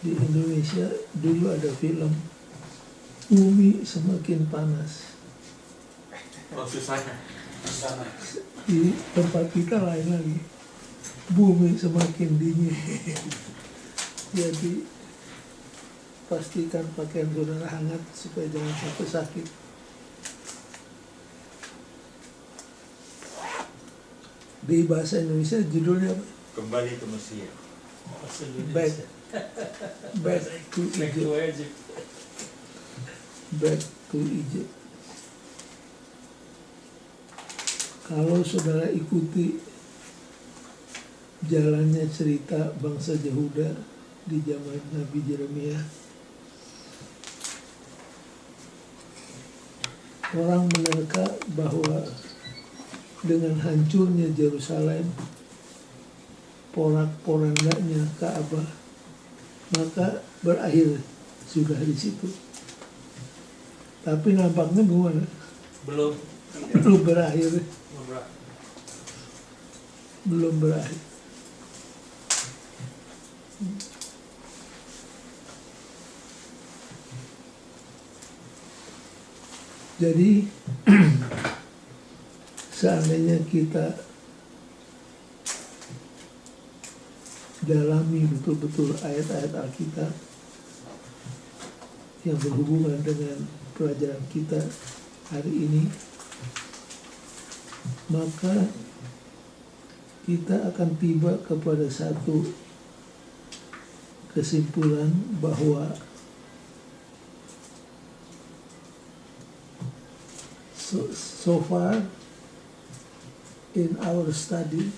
di Indonesia dulu ada film Bumi Semakin Panas. Oh, susahnya. Di tempat kita lain lagi, bumi semakin dingin. Jadi pastikan pakaian saudara hangat supaya jangan sampai sakit. Di bahasa Indonesia judulnya apa? Kembali ke Mesir. Back to Egypt. Back to Egypt. Kalau saudara ikuti jalannya cerita bangsa Yehuda di zaman Nabi Yeremia, orang menerka bahwa dengan hancurnya Yerusalem, porak-porandanya Ka'bah, maka berakhir sudah di situ. Tapi nampaknya gimana? Belum berakhir. Belum berakhir. Jadi seandainya kita dalami betul-betul ayat-ayat Alkitab yang berhubungan dengan pelajaran kita hari ini, maka kita akan tiba kepada satu kesimpulan bahwa so far in our study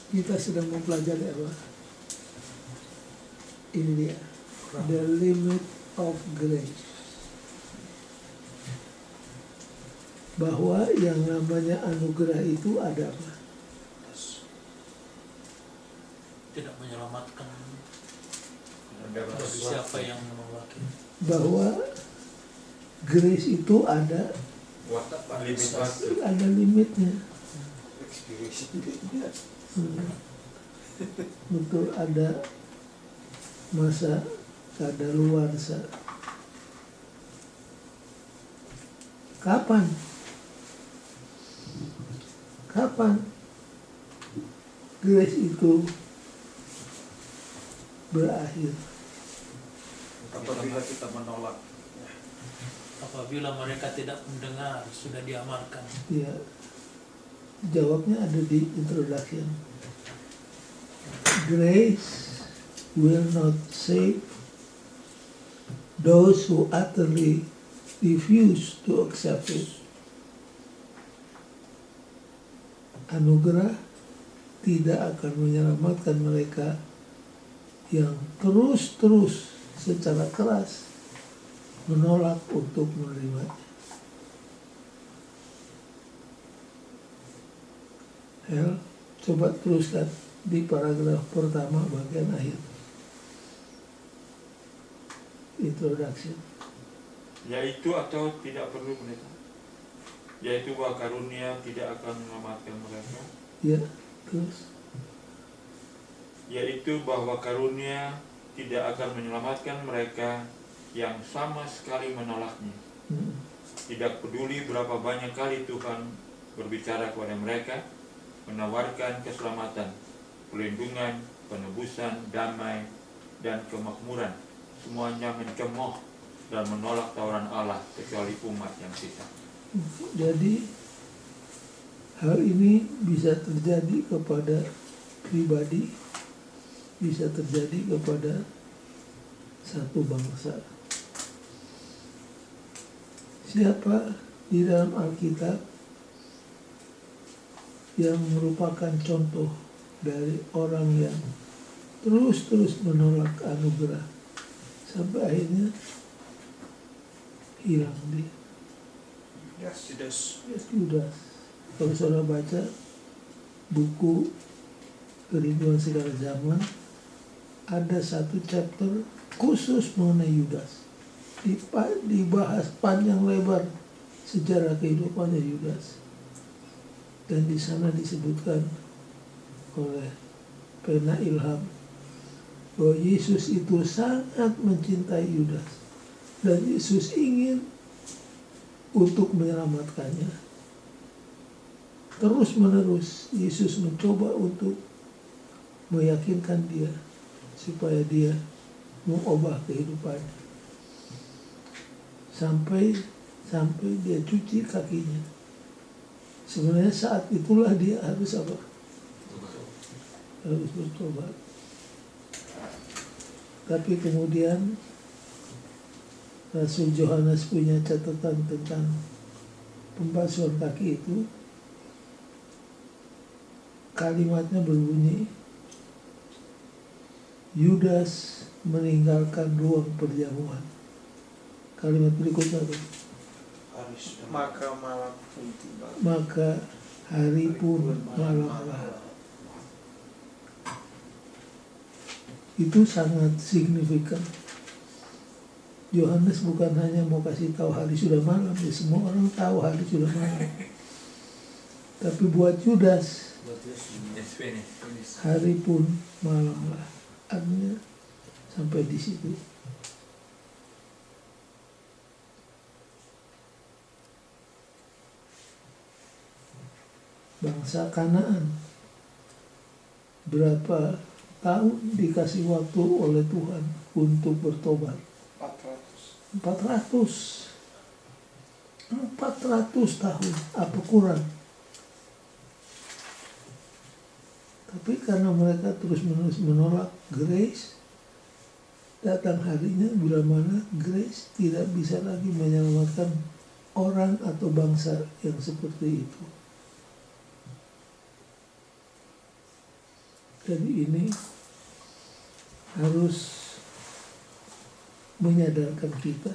kita sedang mempelajari apa? Ini dia, the limit of grace. Bahwa yang namanya anugerah itu ada apa? Tidak menyelamatkan bagi siapa yang menolaknya. Bahwa grace itu ada limitnya. Betul, ada masa kadaluarsa. Kapan grace itu berakhir? Apabila kita menolak. Apabila mereka tidak mendengar, sudah diamalkan. Ya, jawabnya ada di introduction. Grace will not save those who utterly refuse to accept it. Anugerah tidak akan menyelamatkan mereka yang terus-terus secara keras menolak untuk menerimanya. Coba teruskan di paragraf pertama bagian akhir. Introduction. Yaitu atau tidak perlu mereka. Yaitu bahwa karunia tidak akan menyelamatkan mereka. Ya, terus. Yaitu bahwa karunia tidak akan menyelamatkan mereka yang sama sekali menolaknya. Tidak peduli berapa banyak kali Tuhan berbicara kepada mereka, menawarkan keselamatan, perlindungan, penebusan, damai, dan kemakmuran. Semuanya mencemooh dan menolak tawaran Allah kecuali umat yang sisa. Jadi hal ini bisa terjadi kepada pribadi, bisa terjadi kepada satu bangsa. Siapa di dalam Alkitab yang merupakan contoh dari orang yang terus-terus menolak anugerah sampai akhirnya hilang dia? Judas. Kalau saudara baca buku Kerinduan Segala Zaman, ada satu chapter khusus mengenai Yudas. Dibahas panjang lebar sejarah kehidupannya Yudas. Dan di sana disebutkan oleh pena ilham bahwa Yesus itu sangat mencintai Yudas dan Yesus ingin untuk menyelamatkannya. Terus menerus Yesus mencoba untuk meyakinkan dia supaya dia mengubah kehidupannya. Sampai dia cuci kakinya. Sebenarnya saat itulah dia harus apa? Harus bertobat. Tapi kemudian Rasul Yohanes punya catatan tentang pembasuhan kaki itu. Kalimatnya berbunyi, Yudas meninggalkan ruang perjamuan. Kalimat berikutnya apa? Maka malam pun tiba. Maka hari pun malamlah. Itu sangat signifikan. Yohanes bukan hanya mau kasih tahu hari sudah malam, ya semua orang tahu hari sudah malam. Tapi buat Yudas, hari pun malamlah. Artinya sampai di situ. Bangsa Kanaan berapa tahun dikasih waktu oleh Tuhan untuk bertobat? 400 tahun, apa kurang? Tapi karena mereka terus-menerus menolak grace, datang harinya bila mana grace tidak bisa lagi menyelamatkan orang atau bangsa yang seperti itu. Jadi ini harus menyadarkan kita,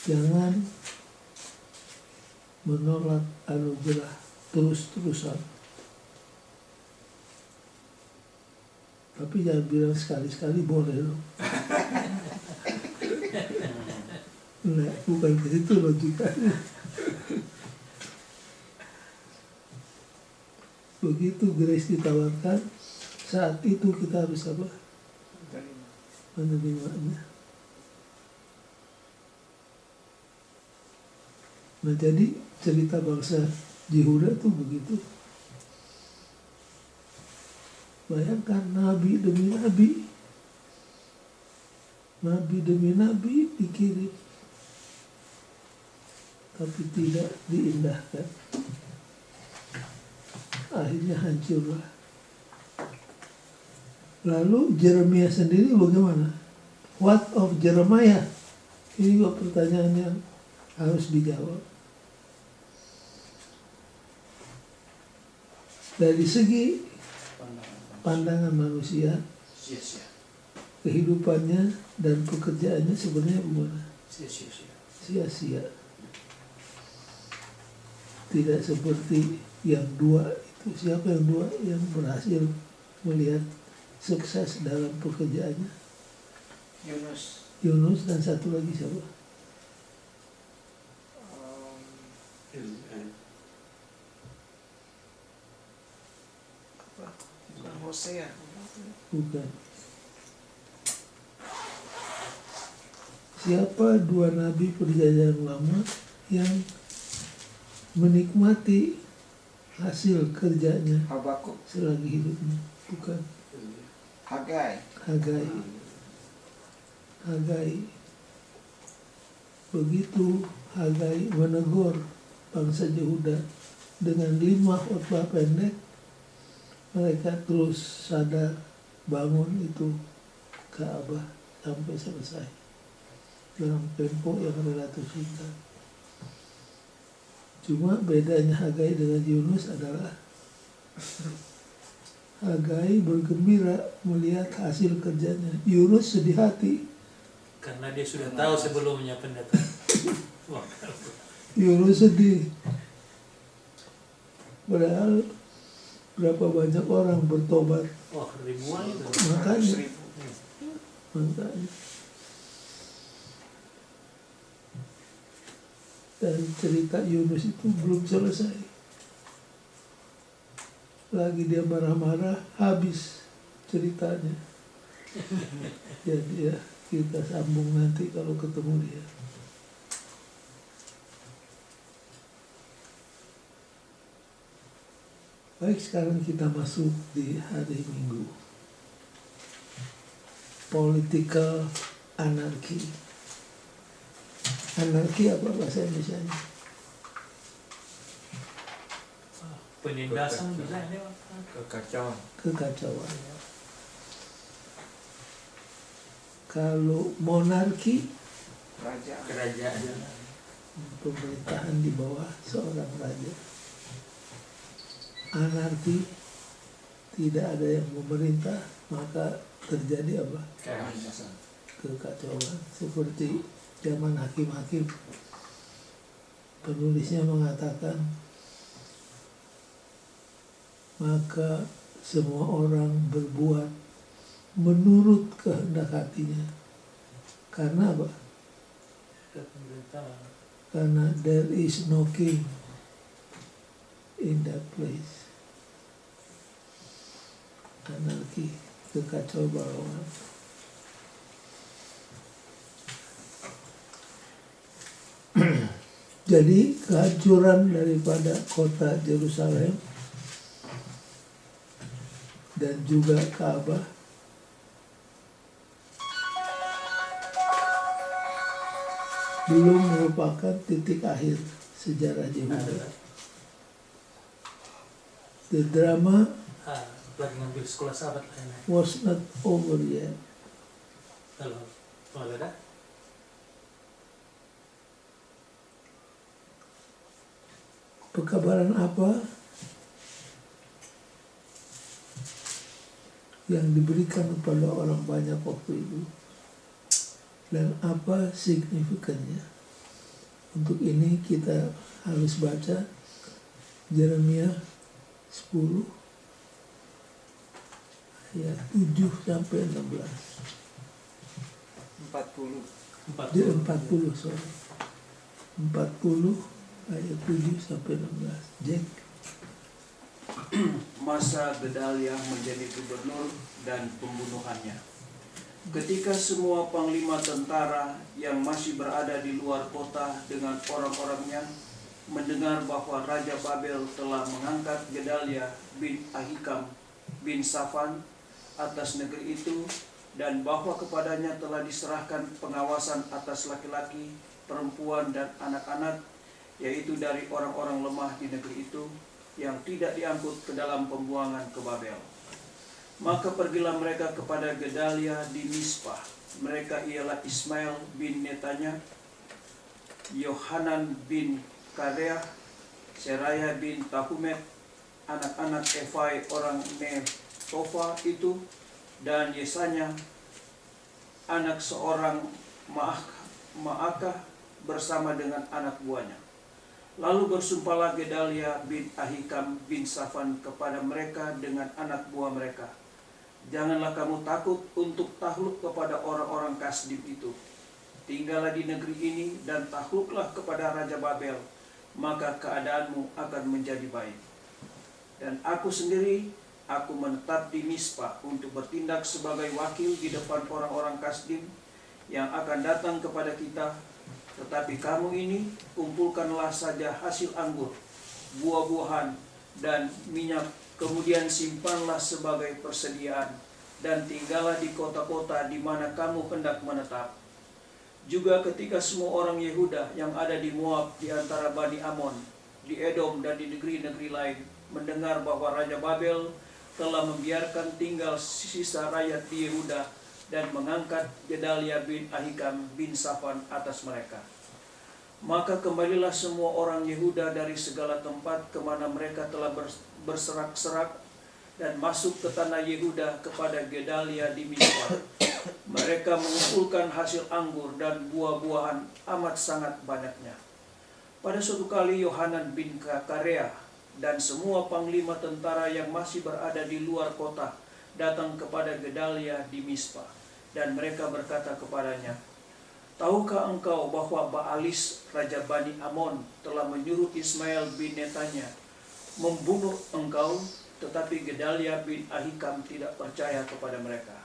jangan menolak anugerah terus-terusan. Tapi jangan bilang sekali-sekali boleh loh. Nah, bukan ke situ logikanya. Begitu grace ditawarkan, saat itu kita harus apa? Menerimanya. Nah, jadi cerita bangsa Yehuda itu begitu. Bayangkan nabi demi nabi, nabi demi nabi dikirim, tapi tidak diindahkan. Akhirnya hancurlah. Lalu Yeremia sendiri bagaimana? What of Jeremiah? Ini juga pertanyaan yang harus dijawab. Dari segi pandangan manusia, kehidupannya dan pekerjaannya sebenarnya bagaimana? Sia-sia. Tidak seperti yang dua. Siapa yang dua yang berhasil melihat sukses dalam pekerjaannya? Yunus dan satu lagi siapa? Bukan Hosea. Bukan. Siapa dua nabi perjanjian lama yang menikmati hasil kerjanya Habakuk. selagi hidupnya? Bukan. Hagai. Begitu Hagai menegur bangsa Yehuda dengan 5 khotbah pendek, mereka terus sadar bangun itu Ka'bah sampai selesai dalam tempo yang relatif singkat. Cuma bedanya Hagai dengan Yunus adalah Hagai bergembira melihat hasil kerjanya. Yunus sedih hati. Karena dia sudah tahu sebelumnya pendeta. Yunus sedih. Padahal berapa banyak orang bertobat. Wah, ribuan itu. Makanya. Dan cerita Yunus itu belum selesai. Lagi dia marah-marah, habis ceritanya. Jadi ya kita sambung nanti kalau ketemu dia. Baik, sekarang kita masuk di hari Minggu. Political anarchy. Anarki apa bahasa Indonesia-nya? Penindasan bisa ini Kekacauan. Kekacauan. Kalau monarki, Kerajaan. pemerintahan di bawah seorang raja. Anarki, tidak ada yang memerintah, maka terjadi apa? Kekacauan. Seperti zaman hakim-hakim, penulisnya mengatakan, maka semua orang berbuat menurut kehendak hatinya. Karena apa? pemerintahan. Karena there is no king in that place. Anarki, kekacauan. Jadi kehancuran daripada kota Yerusalem dan juga Ka'bah belum merupakan titik akhir sejarah Yehuda. The drama Lagi ngambil sekolah sahabat lah ini. was not over yet. Halo, ada? Pekabaran apa yang diberikan kepada orang banyak waktu itu dan apa signifikannya? Untuk ini kita harus baca Yeremia 10 ayat 7 sampai 16. 40 sorry. 40 ayat 7 sampai 16. Jack. Masa Gedalia menjadi gubernur dan pembunuhannya. Ketika semua panglima tentara yang masih berada di luar kota dengan orang-orangnya mendengar bahwa Raja Babel telah mengangkat Gedalia bin Ahikam bin Safan atas negeri itu dan bahwa kepadanya telah diserahkan pengawasan atas laki-laki, perempuan dan anak-anak, yaitu dari orang-orang lemah di negeri itu yang tidak diangkut ke dalam pembuangan ke Babel. Maka pergilah mereka kepada Gedalia di Mizpah. Mereka ialah Ismail bin Netanya, Yohanan bin Kareah, Seraya bin Tahumet, anak-anak Efai orang Netofa itu, dan Yesanya, anak seorang Ma'akah bersama dengan anak buahnya. Lalu bersumpahlah Gedalia bin Ahikam bin Safan kepada mereka dengan anak buah mereka, janganlah kamu takut untuk takluk kepada orang-orang Kasdim itu. Tinggallah di negeri ini dan takluklah kepada Raja Babel, maka keadaanmu akan menjadi baik. Dan aku sendiri, aku menetap di Mizpah untuk bertindak sebagai wakil di depan orang-orang Kasdim yang akan datang kepada kita. Tetapi kamu ini kumpulkanlah saja hasil anggur, buah-buahan, dan minyak, kemudian simpanlah sebagai persediaan, dan tinggallah di kota-kota di mana kamu hendak menetap. Juga ketika semua orang Yehuda yang ada di Moab, di antara Bani Amon, di Edom, dan di negeri-negeri lain, mendengar bahwa Raja Babel telah membiarkan tinggal sisa rakyat di Yehuda dan mengangkat Gedalia bin Ahikam bin Safan atas mereka, maka kembalilah semua orang Yehuda dari segala tempat kemana mereka telah berserak-serak dan masuk ke tanah Yehuda kepada Gedalia di Mizpah. Mereka mengumpulkan hasil anggur dan buah-buahan amat sangat banyaknya. Pada suatu kali Yohanan bin Kareah dan semua panglima tentara yang masih berada di luar kota datang kepada Gedalia di Mizpah, dan mereka berkata kepadanya, tahukah engkau bahwa Baalis, Raja Bani Amon, telah menyuruh Ismail bin Netanya membunuh engkau tetapi Gedalia bin Ahikam tidak percaya kepada mereka.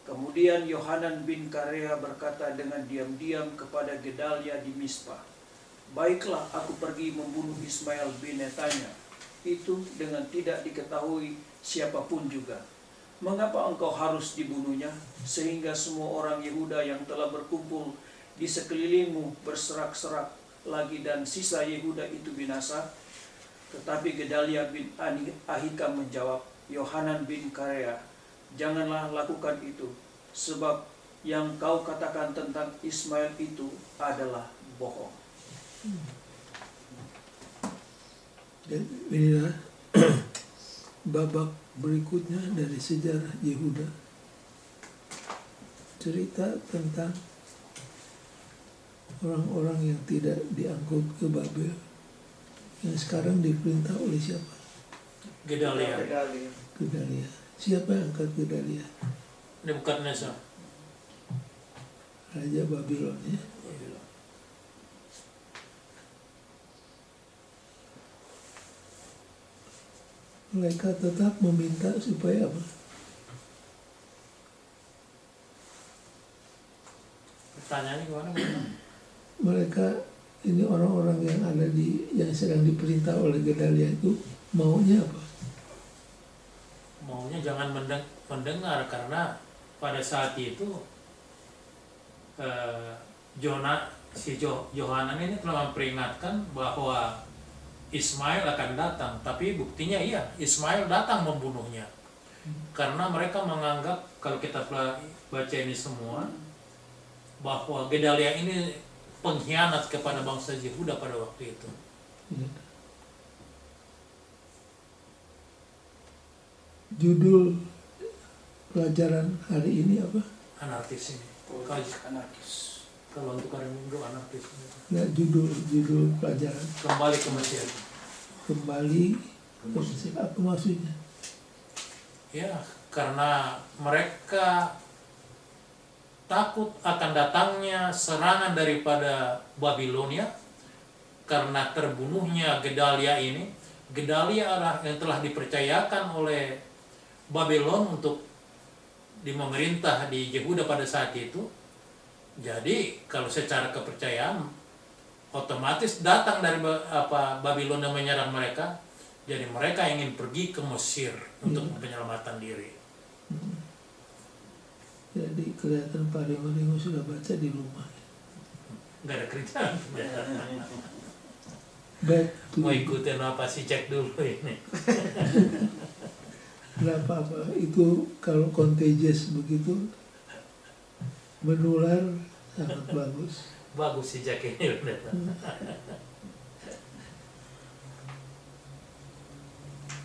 Kemudian Yohanan bin Karea berkata dengan diam-diam kepada Gedalia di Mispa, "Baiklah, aku pergi membunuh Ismail bin Netanya itu dengan tidak diketahui siapapun juga. Mengapa engkau harus dibunuhnya, sehingga semua orang Yehuda yang telah berkumpul di sekelilingmu berserak-serak lagi dan sisa Yehuda itu binasa?" Tetapi Gedalia bin Ahikam menjawab Yohanan bin Karea, "Janganlah lakukan itu, sebab yang kau katakan tentang Ismail itu adalah bohong." Dan inilah babak berikutnya dari sejarah Yehuda. Cerita tentang orang-orang yang tidak diangkut ke Babel, yang sekarang diperintah oleh siapa? Gedalia. Gedalia. Siapa yang angkat Gedalia? Nebukadnezar. Raja Babylon, ya. Mereka tetap meminta supaya apa? Pertanyaannya gimana? Mereka ini orang-orang yang ada yang sedang diperintah oleh Gedalia itu maunya apa? Maunya jangan mendengar, karena pada saat itu Yohanan ini telah memperingatkan bahwa Ismail akan datang, tapi buktinya iya, Ismail datang membunuhnya. Karena mereka menganggap, kalau kita baca ini semua, bahwa Gedalia ini pengkhianat kepada bangsa Yehuda pada waktu itu. Judul pelajaran hari ini apa? Anarkis ini. Anarkis. Kalau untuk hari Minggu anarkis. Nah, judul pelajaran Kembali ke Mesir. Kembali ke Mesir. Apa maksudnya? Ya, karena mereka takut akan datangnya serangan daripada Babilonia karena terbunuhnya Gedalia ini. Gedalia adalah yang telah dipercayakan oleh Babylon untuk memerintah di Yehuda pada saat itu. Jadi kalau secara kepercayaan otomatis datang dari Babylon yang menyerang mereka. Jadi mereka ingin pergi ke Mesir untuk penyelamatan diri. Jadi kelihatan Pak Ringo sudah baca di rumah. Nggak ada kerjaan. Baik. Mau ikutin apa sih, cek dulu ini. Kenapa apa? Itu kalau contagious begitu menular sangat bagus. Bagus sih cek ini.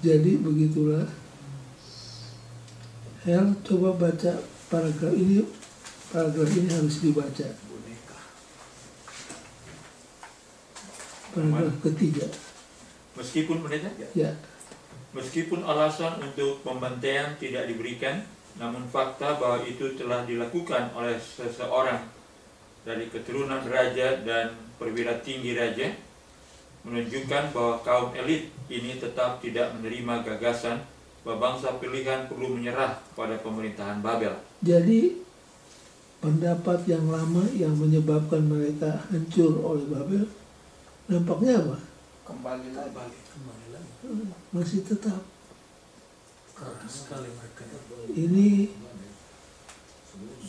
Jadi begitulah. Hel, coba baca paragraf ini. Paragraf ini harus dibaca. Paragraf ketiga. Meskipun pendeta, Ya. meskipun alasan untuk pembantaian tidak diberikan, namun fakta bahwa itu telah dilakukan oleh seseorang dari keturunan raja dan perwira tinggi raja menunjukkan bahwa kaum elit ini tetap tidak menerima gagasan bahwa bangsa pilihan perlu menyerah pada pemerintahan Babel. Jadi pendapat yang lama yang menyebabkan mereka hancur oleh Babel nampaknya apa? Kembali lagi. Kembali lagi. Masih tetap. Keras sekali mereka. Ini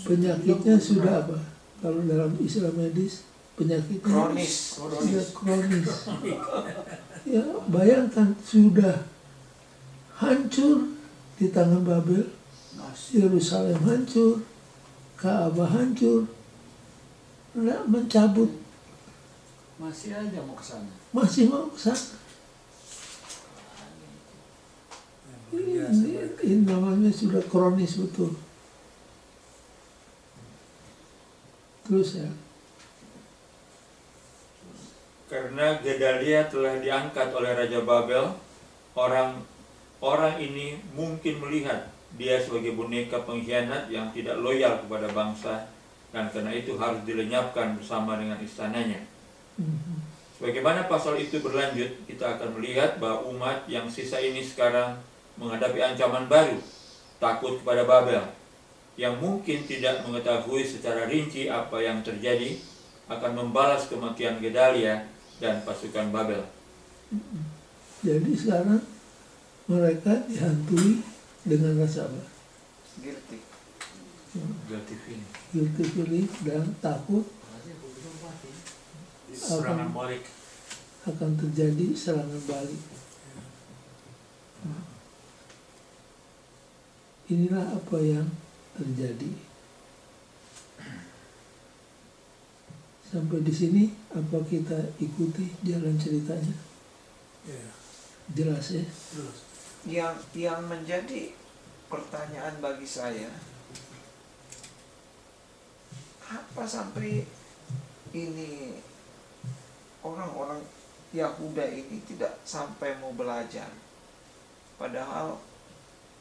penyakitnya sudah apa? Kalau dalam istilah medis penyakitnya Kronis. sudah kronis. Ya, bayangkan sudah hancur di tangan Babel, Yerusalem hancur, Ka'bah hancur, tidak mencabut, Masih aja mau ke sana. masih mau ke sana. Ini namanya sudah kronis betul. Terus ya. Karena Gedalia telah diangkat oleh Raja Babel, orang ini mungkin melihat dia sebagai boneka pengkhianat yang tidak loyal kepada bangsa, dan karena itu harus dilenyapkan bersama dengan istananya. Sebagaimana pasal itu berlanjut, kita akan melihat bahwa umat yang sisa ini sekarang menghadapi ancaman baru, takut kepada Babel, yang mungkin tidak mengetahui secara rinci apa yang terjadi, akan membalas kematian Gedalia dan pasukan Babel. Jadi sekarang mereka dihantui dengan rasa apa? Guilty. Guilty feeling. Guilty feeling dan takut Serangan balik. akan terjadi serangan balik. Inilah apa yang terjadi. Sampai di sini apa kita ikuti jalan ceritanya? Ya. Jelas ya? Terus. Yang menjadi pertanyaan bagi saya, apa sampai ini orang-orang Yahuda ini tidak sampai mau belajar, padahal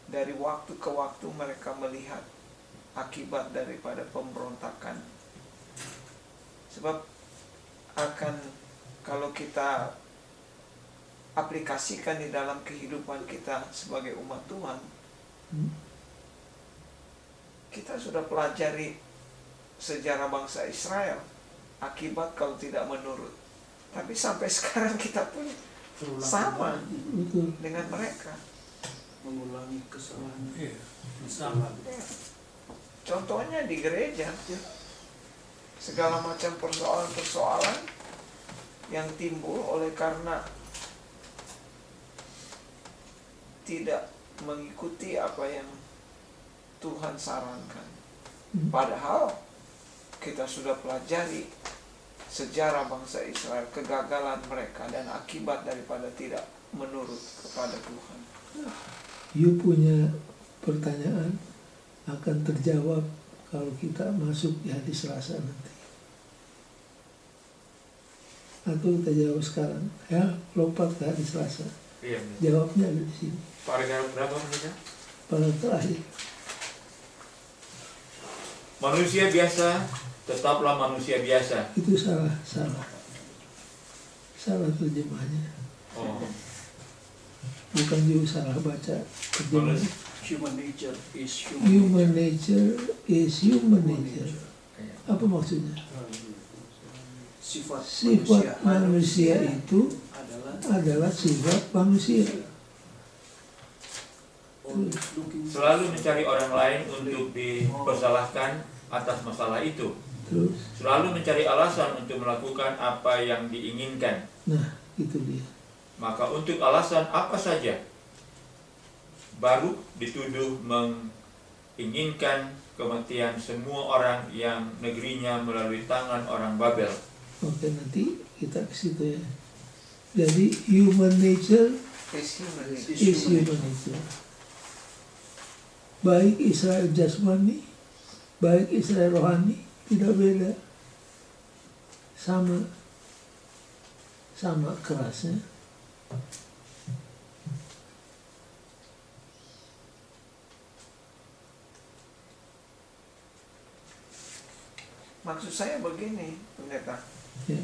dari waktu ke waktu mereka melihat akibat daripada pemberontakan. Sebab kalau kita aplikasikan di dalam kehidupan kita sebagai umat Tuhan, kita sudah pelajari sejarah bangsa Israel, akibat kalau tidak menurut. Tapi sampai sekarang kita pun sama dengan mereka, mengulangi kesalahan. Iya, sama. Contohnya di gereja, segala macam persoalan-persoalan yang timbul oleh karena tidak mengikuti apa yang Tuhan sarankan. Padahal kita sudah pelajari sejarah bangsa Israel, kegagalan mereka dan akibat daripada tidak menurut kepada Tuhan. You punya pertanyaan akan terjawab kalau kita masuk di hari Selasa nanti. Atau kita jawab sekarang, ya lompat ke hari Selasa. Iya. Jawabnya ada di sini. Paragraf berapa menurutnya? Pada terakhir. Manusia biasa tetaplah manusia biasa. Itu salah terjemahnya. Oh. Bukan juga salah baca terjemahnya. Human nature is Human nature is human nature. Apa maksudnya? Sifat Manusia itu adalah sifat manusia. Selalu mencari orang lain untuk dipersalahkan atas masalah itu. Terus, Selalu mencari alasan untuk melakukan apa yang diinginkan. nah itu dia. Maka untuk alasan apa saja, baru dituduh menginginkan kematian semua orang yang negerinya melalui tangan orang Babel. Oke, nanti kita ke situ ya. Jadi human nature Is human nature. is human nature. Baik Israel jasmani, baik Israel rohani, tidak beda. Sama kerasnya. Maksud saya begini, pendeta. Ya.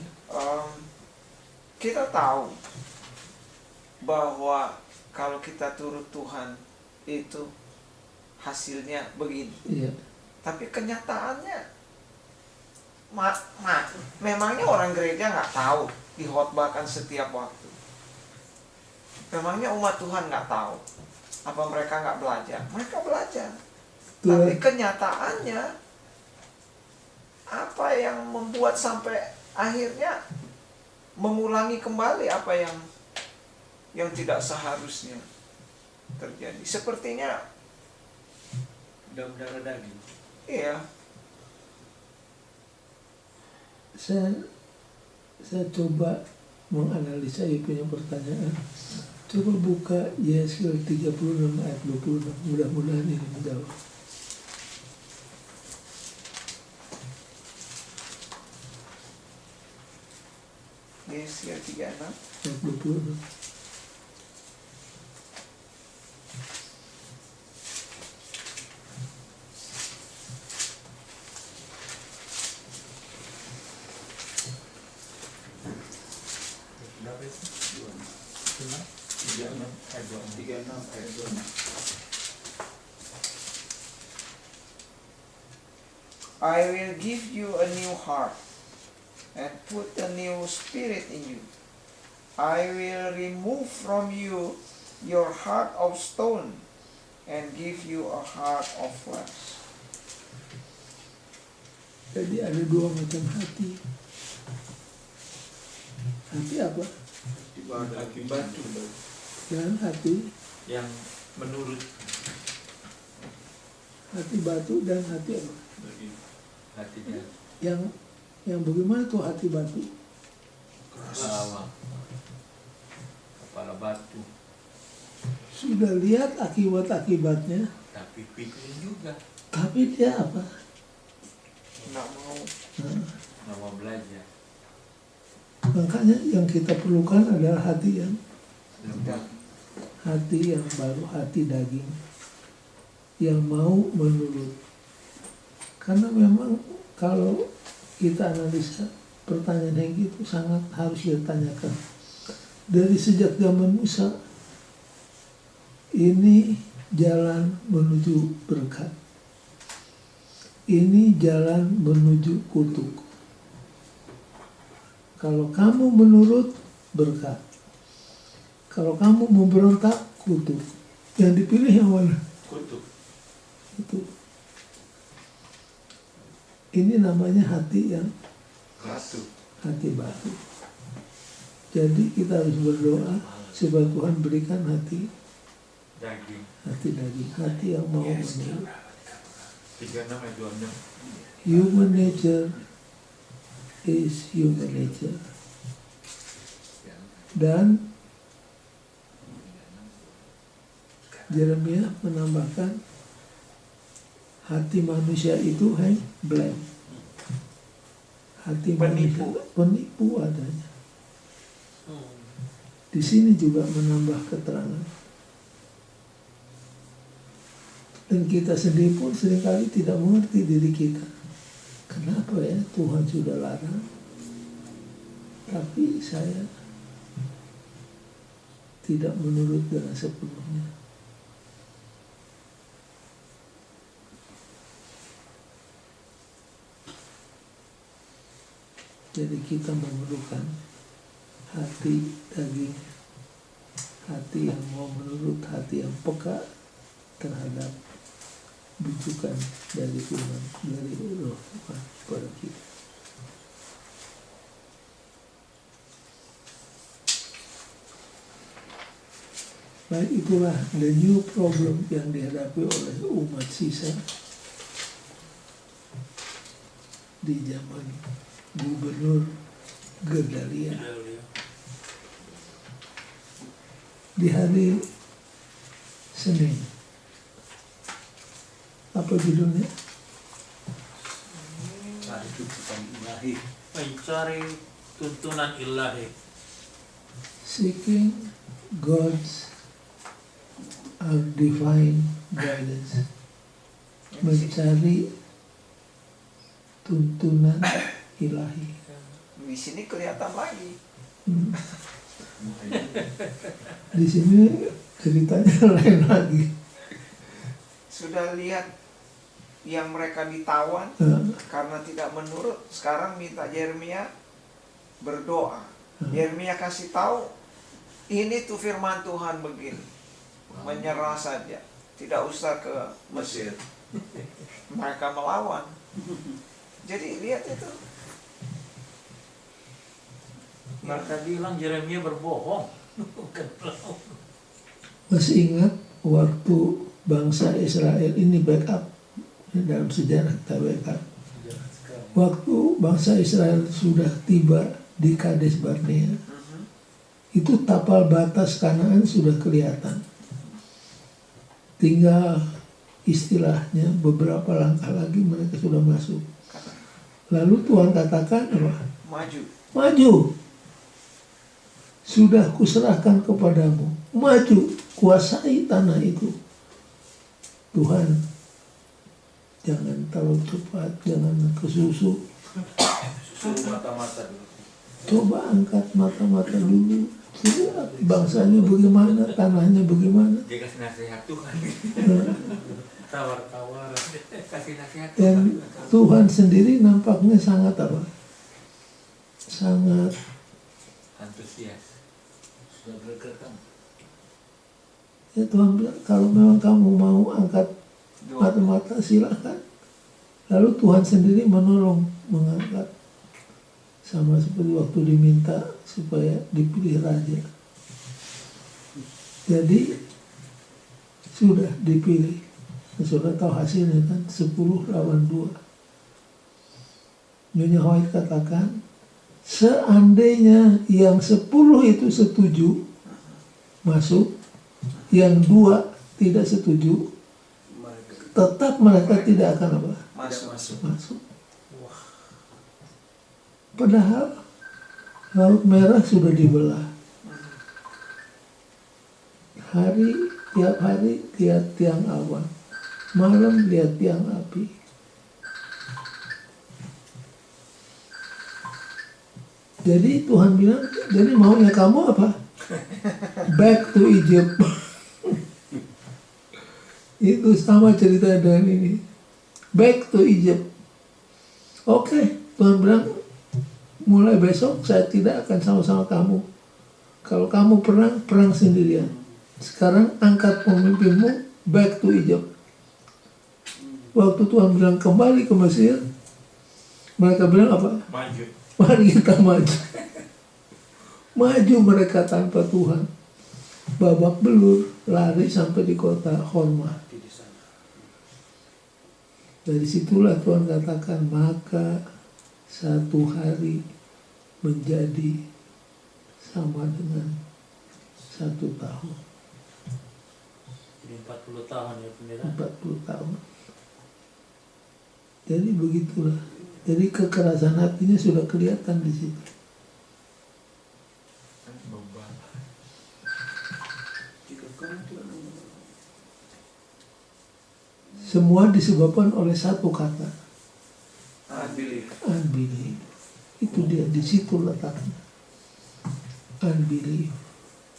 Kita tahu bahwa kalau kita turut Tuhan itu hasilnya begini. Iya. Tapi kenyataannya memangnya orang gereja nggak tahu dihotbahkan setiap waktu. Memangnya umat Tuhan nggak tahu apa mereka nggak belajar? Mereka belajar. Tuhan. Tapi kenyataannya apa yang membuat sampai akhirnya mengulangi kembali apa yang tidak seharusnya terjadi. Sepertinya dalam darah daging. iya. Saya coba menganalisa Ibu punya pertanyaan. Coba buka Yesaya 36 ayat 26. Mudah-mudahan ini menjawab. Yesaya 36 Ayat 26. Berapa itu? 26. I will give you a new heart and put a new spirit in you. I will remove from you your heart of stone and give you a heart of flesh. Jadi ada dua macam hati. Hati apa? Hati batu Dan hati yang menurut hati batu dan hati apa? hatinya Yang bagaimana tuh hati batu? lawang, kepala batu, Sudah lihat akibat-akibatnya, tapi pikir juga tapi dia apa? Nggak mau. Nah, nggak mau belajar. makanya yang kita perlukan adalah hati yang Lembut. hati yang baru, hati daging yang mau menurut. Karena memang kalau kita analisa pertanyaan yang gitu sangat harus ditanyakan. Dari sejak zaman Musa, ini jalan menuju berkat. Ini jalan menuju kutuk. Kalau kamu menurut, berkat. Kalau kamu memberontak, kutuk. Yang dipilih yang mana? Kutuk. Itu. Ini namanya hati yang Batu. hati batu. Jadi kita harus berdoa supaya Tuhan berikan hati Daging. daging, hati yang mau menurut. 36 ayat 26. Human nature is human nature. Dan Yeremia menambahkan hati manusia itu blank. Hati manusia penipu adanya. Di sini juga menambah keterangan. Dan kita sendiri pun seringkali tidak mengerti diri kita. Kenapa ya Tuhan sudah larang, tapi saya tidak menurut dengan sepenuhnya. Jadi kita memerlukan hati daging, hati yang mau menurut, hati yang peka terhadap bujukan dari firman, dari Roh Tuhan kepada kita. Baik, itulah the new problem yang dihadapi oleh umat sisa di zaman Gubernur Gedalia. Di hari Senin. Apa judulnya? Cari tuntutan ilahi. Mencari tuntunan ilahi. Seeking God's divine guidance. Mencari tuntunan ilahi. Di sini kelihatan lagi. Di sini ceritanya lain lagi. Sudah lihat yang mereka ditawan karena tidak menurut. Sekarang minta Yeremia berdoa. Yeremia kasih tahu, ini tuh firman Tuhan begini. Menyerah saja, tidak usah ke Mesir. Mereka melawan. Jadi lihat itu. Mereka bilang Yeremia berbohong. Bukan melawan. Masih ingat waktu bangsa Israel ini backup dalam sejarah kita backup. Waktu bangsa Israel sudah tiba di Kades Barnea, itu tapal batas Kanaan sudah kelihatan. Tinggal istilahnya beberapa langkah lagi mereka sudah masuk. Lalu Tuhan katakan apa? Maju. Maju. Sudah kuserahkan kepadamu. Maju, kuasai tanah itu. Tuhan, jangan terlalu cepat, jangan kesusu. Susu mata-mata dulu. Coba angkat mata-mata dulu. Sudah, bangsanya bagaimana, tanahnya bagaimana. Dia kasih nasihat Tuhan. Tawar-tawar. Kasih nasihat Dan Tuhan sendiri nampaknya sangat apa? Sangat antusias. Sudah bergerak. ya Tuhan bilang kalau memang kamu mau angkat mata-mata silakan. Lalu Tuhan sendiri menolong mengangkat. Sama seperti waktu diminta supaya dipilih raja. Jadi sudah dipilih. Sudah tahu hasilnya kan 10 lawan 2. Nyonya White katakan seandainya yang 10 itu setuju masuk, yang 2 tidak setuju, tetap mereka tidak akan apa? Masuk. Padahal Laut Merah sudah dibelah. Tiap hari lihat tiang awan, malam lihat tiang api. Jadi Tuhan bilang, jadi maunya kamu apa? Back to Egypt. Itu sama cerita dengan ini. Back to Egypt. Oke, Tuhan bilang, mulai besok saya tidak akan sama-sama kamu. Kalau kamu perang sendirian. Sekarang angkat pemimpinmu, back to Egypt. Waktu Tuhan bilang kembali ke Mesir, mereka bilang apa? Maju. Mari kita maju. Maju mereka tanpa Tuhan. Babak belur, lari sampai di kota Hormah. Dari situlah Tuhan katakan, maka satu hari menjadi sama dengan 1 tahun. Jadi 40 tahun ya pendeta. 40 tahun. Jadi begitulah. Jadi kekerasan hatinya sudah kelihatan di situ. Semua disebabkan oleh satu kata. Unbelief. Itu dia, di situ letaknya. Unbelief.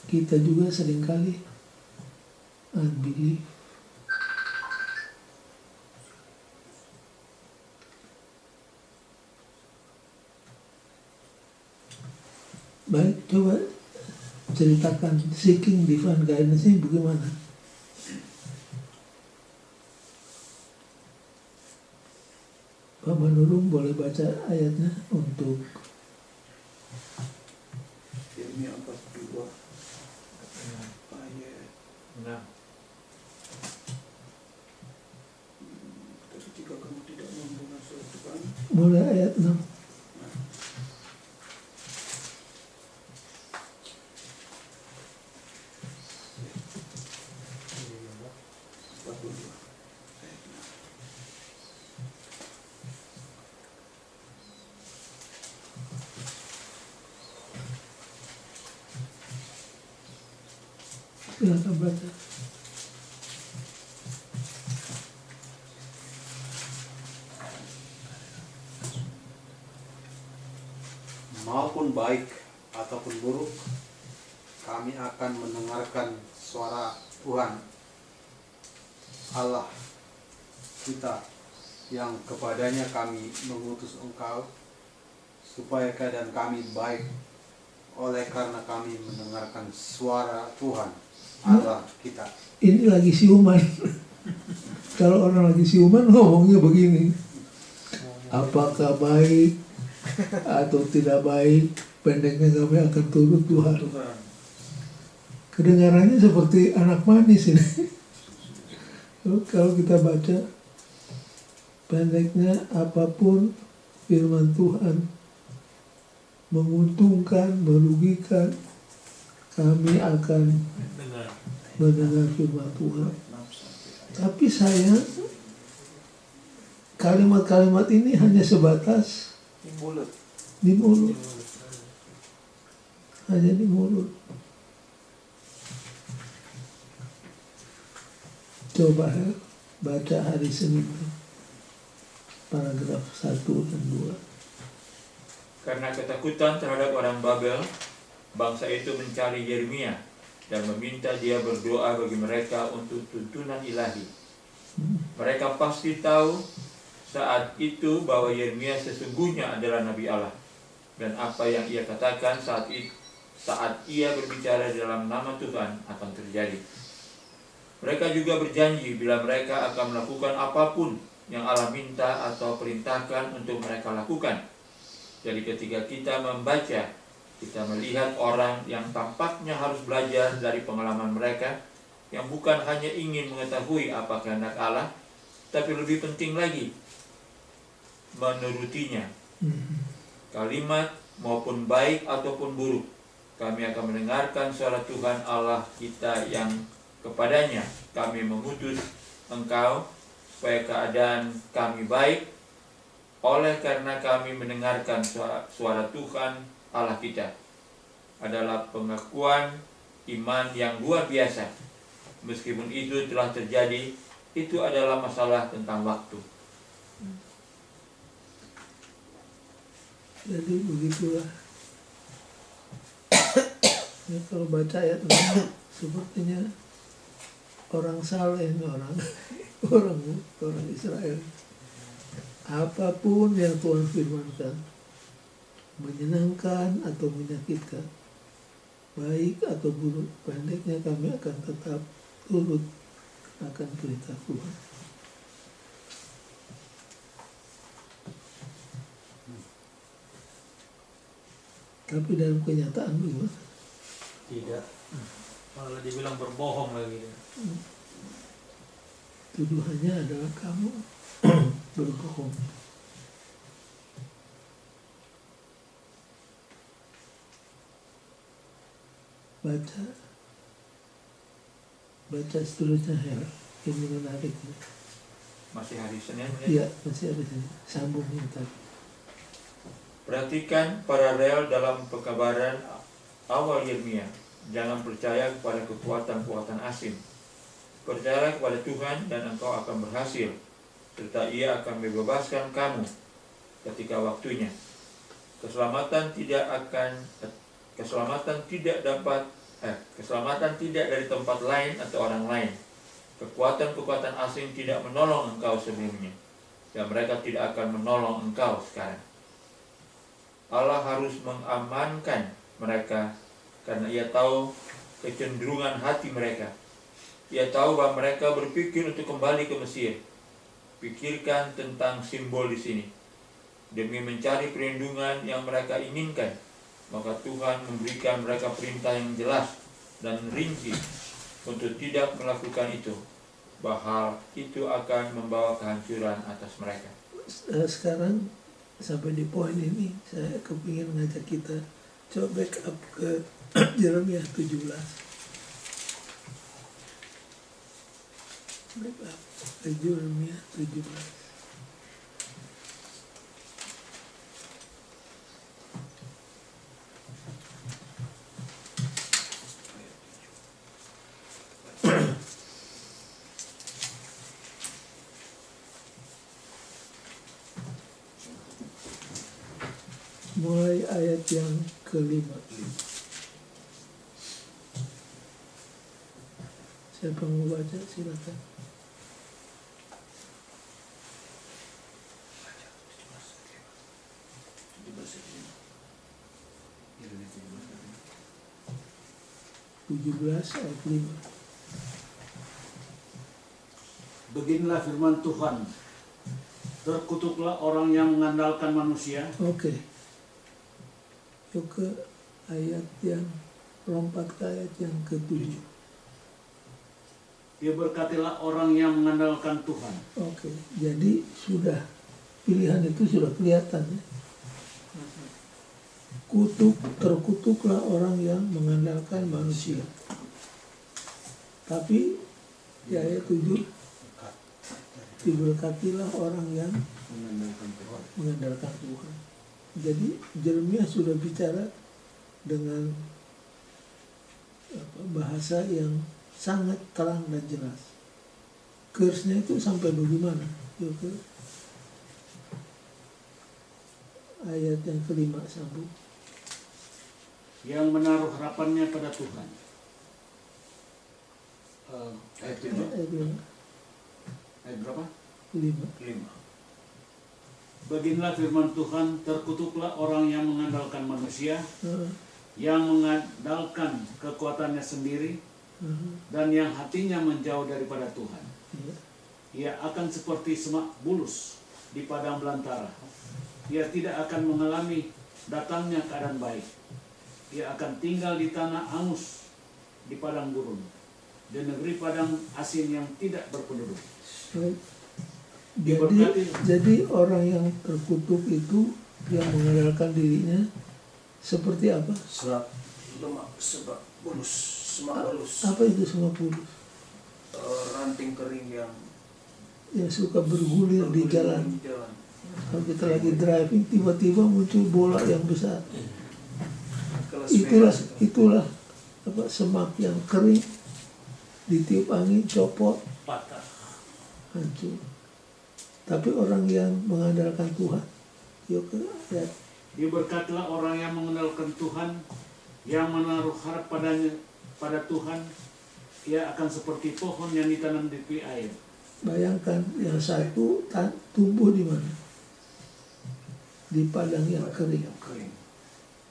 Kita juga seringkali unbelief. Baik, coba ceritakan seeking divine guidance ini bagaimana? Pak Manurung boleh baca ayatnya untuk Yeremia 42 ayat 6. ketika kamu tidak membunuh suatu kan mulai ayat 6. Silakan baca. Maupun baik ataupun buruk, kami akan mendengarkan suara Tuhan Allah kita, yang kepadanya kami mengutus Engkau, supaya keadaan kami baik, oleh karena kami mendengarkan suara Tuhan Allah kita. Ini lagi siuman. Kalau orang lagi siuman ngomongnya begini. Apakah baik atau tidak baik, pendeknya kami akan turut Tuhan. Kedengarannya seperti anak manis ini. Kalau kita baca, pendeknya apapun firman Tuhan, menguntungkan, merugikan, kami akan mendengar firman Tuhan. Tapi sayang, kalimat-kalimat ini hanya sebatas di mulut. Hanya di mulut. Coba baca hari Senin, paragraf 1 dan 2. Karena ketakutan terhadap orang Babel, Bangsa itu mencari Yeremia dan meminta dia berdoa bagi mereka untuk tuntunan ilahi. Mereka pasti tahu saat itu bahwa Yeremia sesungguhnya adalah Nabi Allah, dan apa yang ia katakan saat ia berbicara dalam nama Tuhan akan terjadi. Mereka juga berjanji bila mereka akan melakukan apapun yang Allah minta atau perintahkan untuk mereka lakukan. Jadi ketika kita membaca, kita melihat orang yang tampaknya harus belajar dari pengalaman mereka, yang bukan hanya ingin mengetahui apa kehendak Allah, tapi lebih penting lagi, menurutinya. Kalimat maupun baik ataupun buruk, kami akan mendengarkan suara Tuhan Allah kita yang kepadanya kami mengutus engkau supaya keadaan kami baik, oleh karena kami mendengarkan suara Tuhan Allah kita. Adalah pengakuan iman yang luar biasa. Meskipun itu telah terjadi, itu adalah masalah tentang waktu. Jadi begitulah. Ya, kalau baca ayat ini sepertinya orang saleh, orang Israel. Apapun yang Tuhan firmankan, menyenangkan atau menyakitkan, baik atau buruk, pendeknya kami akan tetap turut akan perintah Tuhan. Tapi dalam kenyataan bagaimana? Tidak. Malah dibilang berbohong lagi. Tuduhannya adalah kamu berbohong. Baca seterusnya, Hera. Ini menarik. Masih hari Senin? Iya, masih ada sini. Sambung yang tadi. Perhatikan paralel dalam pekabaran awal Yeremia. Jangan percaya kepada kekuatan-kekuatan asing. Percayalah kepada Tuhan dan engkau akan berhasil, serta Ia akan membebaskan kamu ketika waktunya. Keselamatan tidak dari tempat lain atau orang lain. Kekuatan-kekuatan asing tidak menolong engkau sebelumnya, dan mereka tidak akan menolong engkau sekarang. Allah harus mengamankan mereka karena Ia tahu kecenderungan hati mereka. Ia tahu bahwa mereka berpikir untuk kembali ke Mesir. Pikirkan tentang simbol di sini. Demi mencari perlindungan yang mereka inginkan, maka Tuhan memberikan mereka perintah yang jelas dan rinci untuk tidak melakukan itu. Bahwa itu akan membawa kehancuran atas mereka. Sekarang sampai di poin ini saya kepingin ngajak kita coba back up ke Yeremia 17. Back up ke Yeremia 17. Mulai ayat yang ke-5. Siapa mau baca silakan. ayat 5. Beginilah firman Tuhan, terkutuklah orang yang mengandalkan manusia. Oke. Yuk ke ayat yang lompat ke ayat yang ke-7. Dia berkatilah orang yang mengandalkan Tuhan. Oke, jadi sudah pilihan itu sudah kelihatan ya. Terkutuklah orang yang mengandalkan manusia. Tapi di ayat 7, diberkatilah orang yang mengandalkan Tuhan. Jadi Yeremia sudah bicara dengan bahasa yang sangat terang dan jelas. Curse-nya itu sampai bagaimana? Yuk ke ayat yang ke-5 sambung. yang menaruh harapannya pada Tuhan. Ayat 7, ayat berapa? 5. Beginilah firman Tuhan, terkutuklah orang yang mengandalkan manusia, yang mengandalkan kekuatannya sendiri, dan yang hatinya menjauh daripada Tuhan. Ia akan seperti semak bulus di padang belantara. Ia tidak akan mengalami datangnya keadaan baik. Ia akan tinggal di tanah angus, di padang gurun, di negeri padang asin yang tidak berpenduduk. Jadi orang yang terkutuk itu yang mengandalkan dirinya seperti apa? Semak bulus. Apa itu semak bulus? Ranting kering yang suka bergulir di jalan. Kalau kita lagi driving, tiba-tiba muncul bola yang besar. Itulah apa, semak yang kering, ditiup angin, copot, patah, hancur. Tapi orang yang mengandalkan Tuhan, yuk lihat. Diberkatilah orang yang mengandalkan Tuhan, yang menaruh harap pada Tuhan. Ia akan seperti pohon yang ditanam di tepi air. Bayangkan yang satu tumbuh di mana? Di padang yang kering.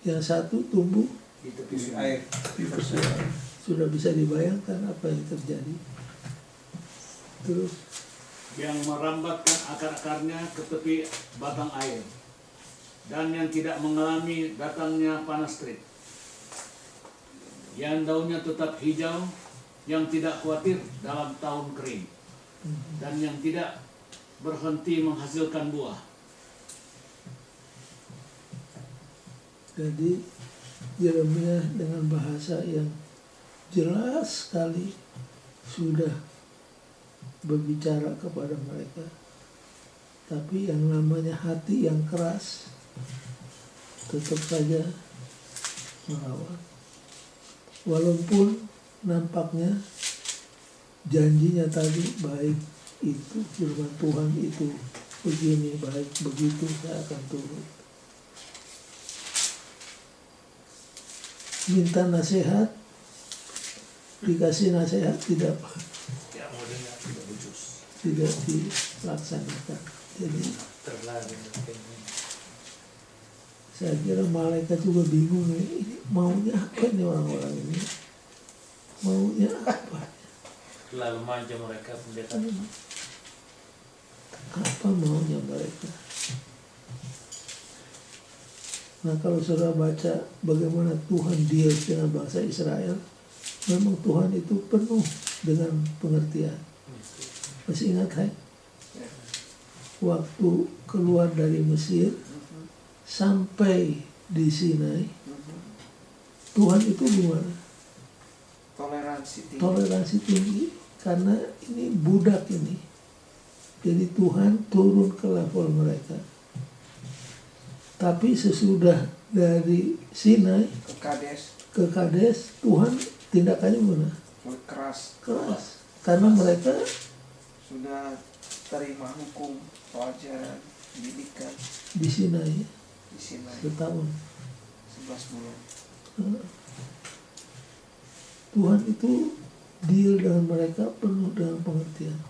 Yang satu tumbuh Di tepi air. Sudah bisa dibayangkan apa yang terjadi. Terus Yang merambatkan akar-akarnya ke tepi batang air, dan yang tidak mengalami datangnya panas terik. Yang daunnya tetap hijau, yang tidak khawatir dalam tahun kering, dan yang tidak berhenti menghasilkan buah. jadi Yeremia dengan bahasa yang jelas sekali sudah berbicara kepada mereka. Tapi yang namanya hati yang keras tetap saja melawan. Walaupun nampaknya janjinya tadi baik, itu firman Tuhan itu begini, baik begitu, saya akan turun. Minta nasihat, dikasih nasihat tidak dilaksanakan. Jadi saya kira malaikat juga bingung ini maunya apa nih orang-orang ini, maunya apa? lalu manja mereka pendeta. Apa maunya mereka? Nah, kalau saudara baca bagaimana Tuhan deal dengan bangsa Israel, memang Tuhan itu penuh dengan pengertian. Masih ingat kan? Waktu keluar dari Mesir sampai di Sinai, Tuhan itu gimana? Toleransi tinggi, karena ini budak ini. Jadi Tuhan turun ke level mereka. Tapi sesudah dari Sinai ke Kades, Tuhan tindakannya mana? Keras. Karena mereka Sudah terima hukum, pelajaran, pendidikan di Sinai di Sinai setahun. 11 bulan. Tuhan itu deal dengan mereka penuh dengan pengertian.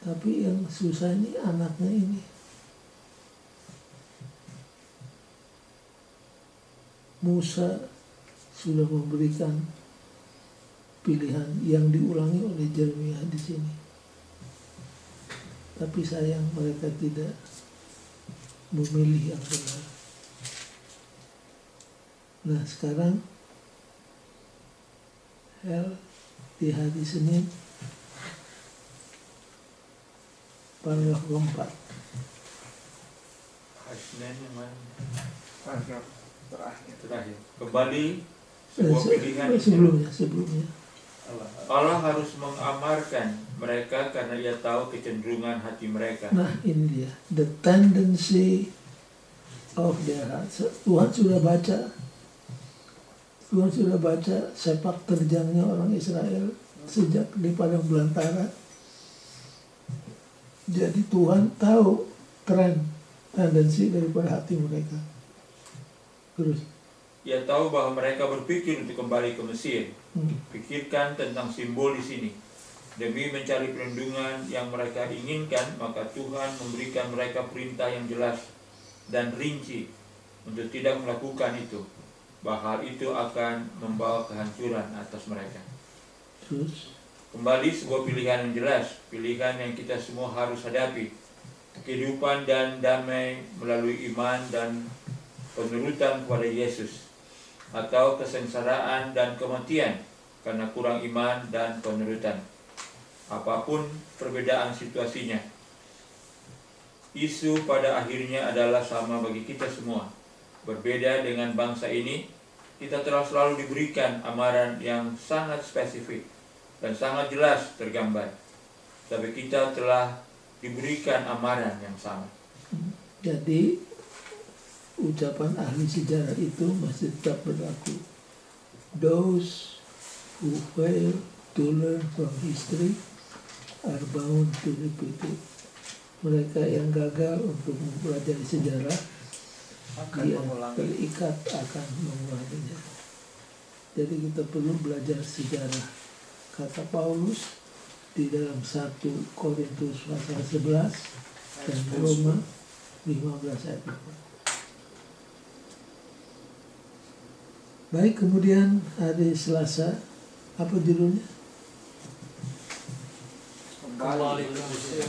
Tapi yang susah ini anaknya ini. Musa sudah memberikan pilihan yang diulangi oleh Yeremia di sini. Tapi sayang mereka tidak memilih yang benar. Nah, sekarang di hari Senin paragraf keempat. Hari Senin yang mana? Paragraf terakhir. Kembali sebuah pilihan sebelumnya. Allah harus mengamarkan mereka karena ia tahu kecenderungan hati mereka. Nah, ini dia, the tendency of their heart. Tuhan sudah baca sepak terjangnya orang Israel sejak di padang belantara. Jadi Tuhan tahu tren, tendensi daripada hati mereka. Terus Ia tahu bahwa mereka berpikir untuk kembali ke Mesir. Pikirkan tentang simbol di sini. Demi mencari perlindungan yang mereka inginkan, maka Tuhan memberikan mereka perintah yang jelas dan rinci untuk tidak melakukan itu. Bahwa hal itu akan membawa kehancuran atas mereka. Kembali sebuah pilihan yang jelas, pilihan yang kita semua harus hadapi. Kehidupan dan damai melalui iman dan penurutan kepada Yesus, atau kesengsaraan dan kematian karena kurang iman dan penurutan. Apapun perbedaan situasinya, isu pada akhirnya adalah sama bagi kita semua. Berbeda dengan bangsa ini, kita telah selalu diberikan amaran yang sangat spesifik dan sangat jelas tergambar. Tapi kita telah diberikan amaran yang sama. Jadi ucapan ahli sejarah itu masih tetap berlaku. Those who fail to learn from history are bound to repeat it. Mereka yang gagal untuk mempelajari sejarah dia terikat akan mengulanginya. Jadi kita perlu belajar sejarah. Kata Paulus di dalam 1 Korintus pasal 11 dan Roma 15 ayat 4. Baik, kemudian hari Selasa, apa judulnya? Kembali ke Mesir.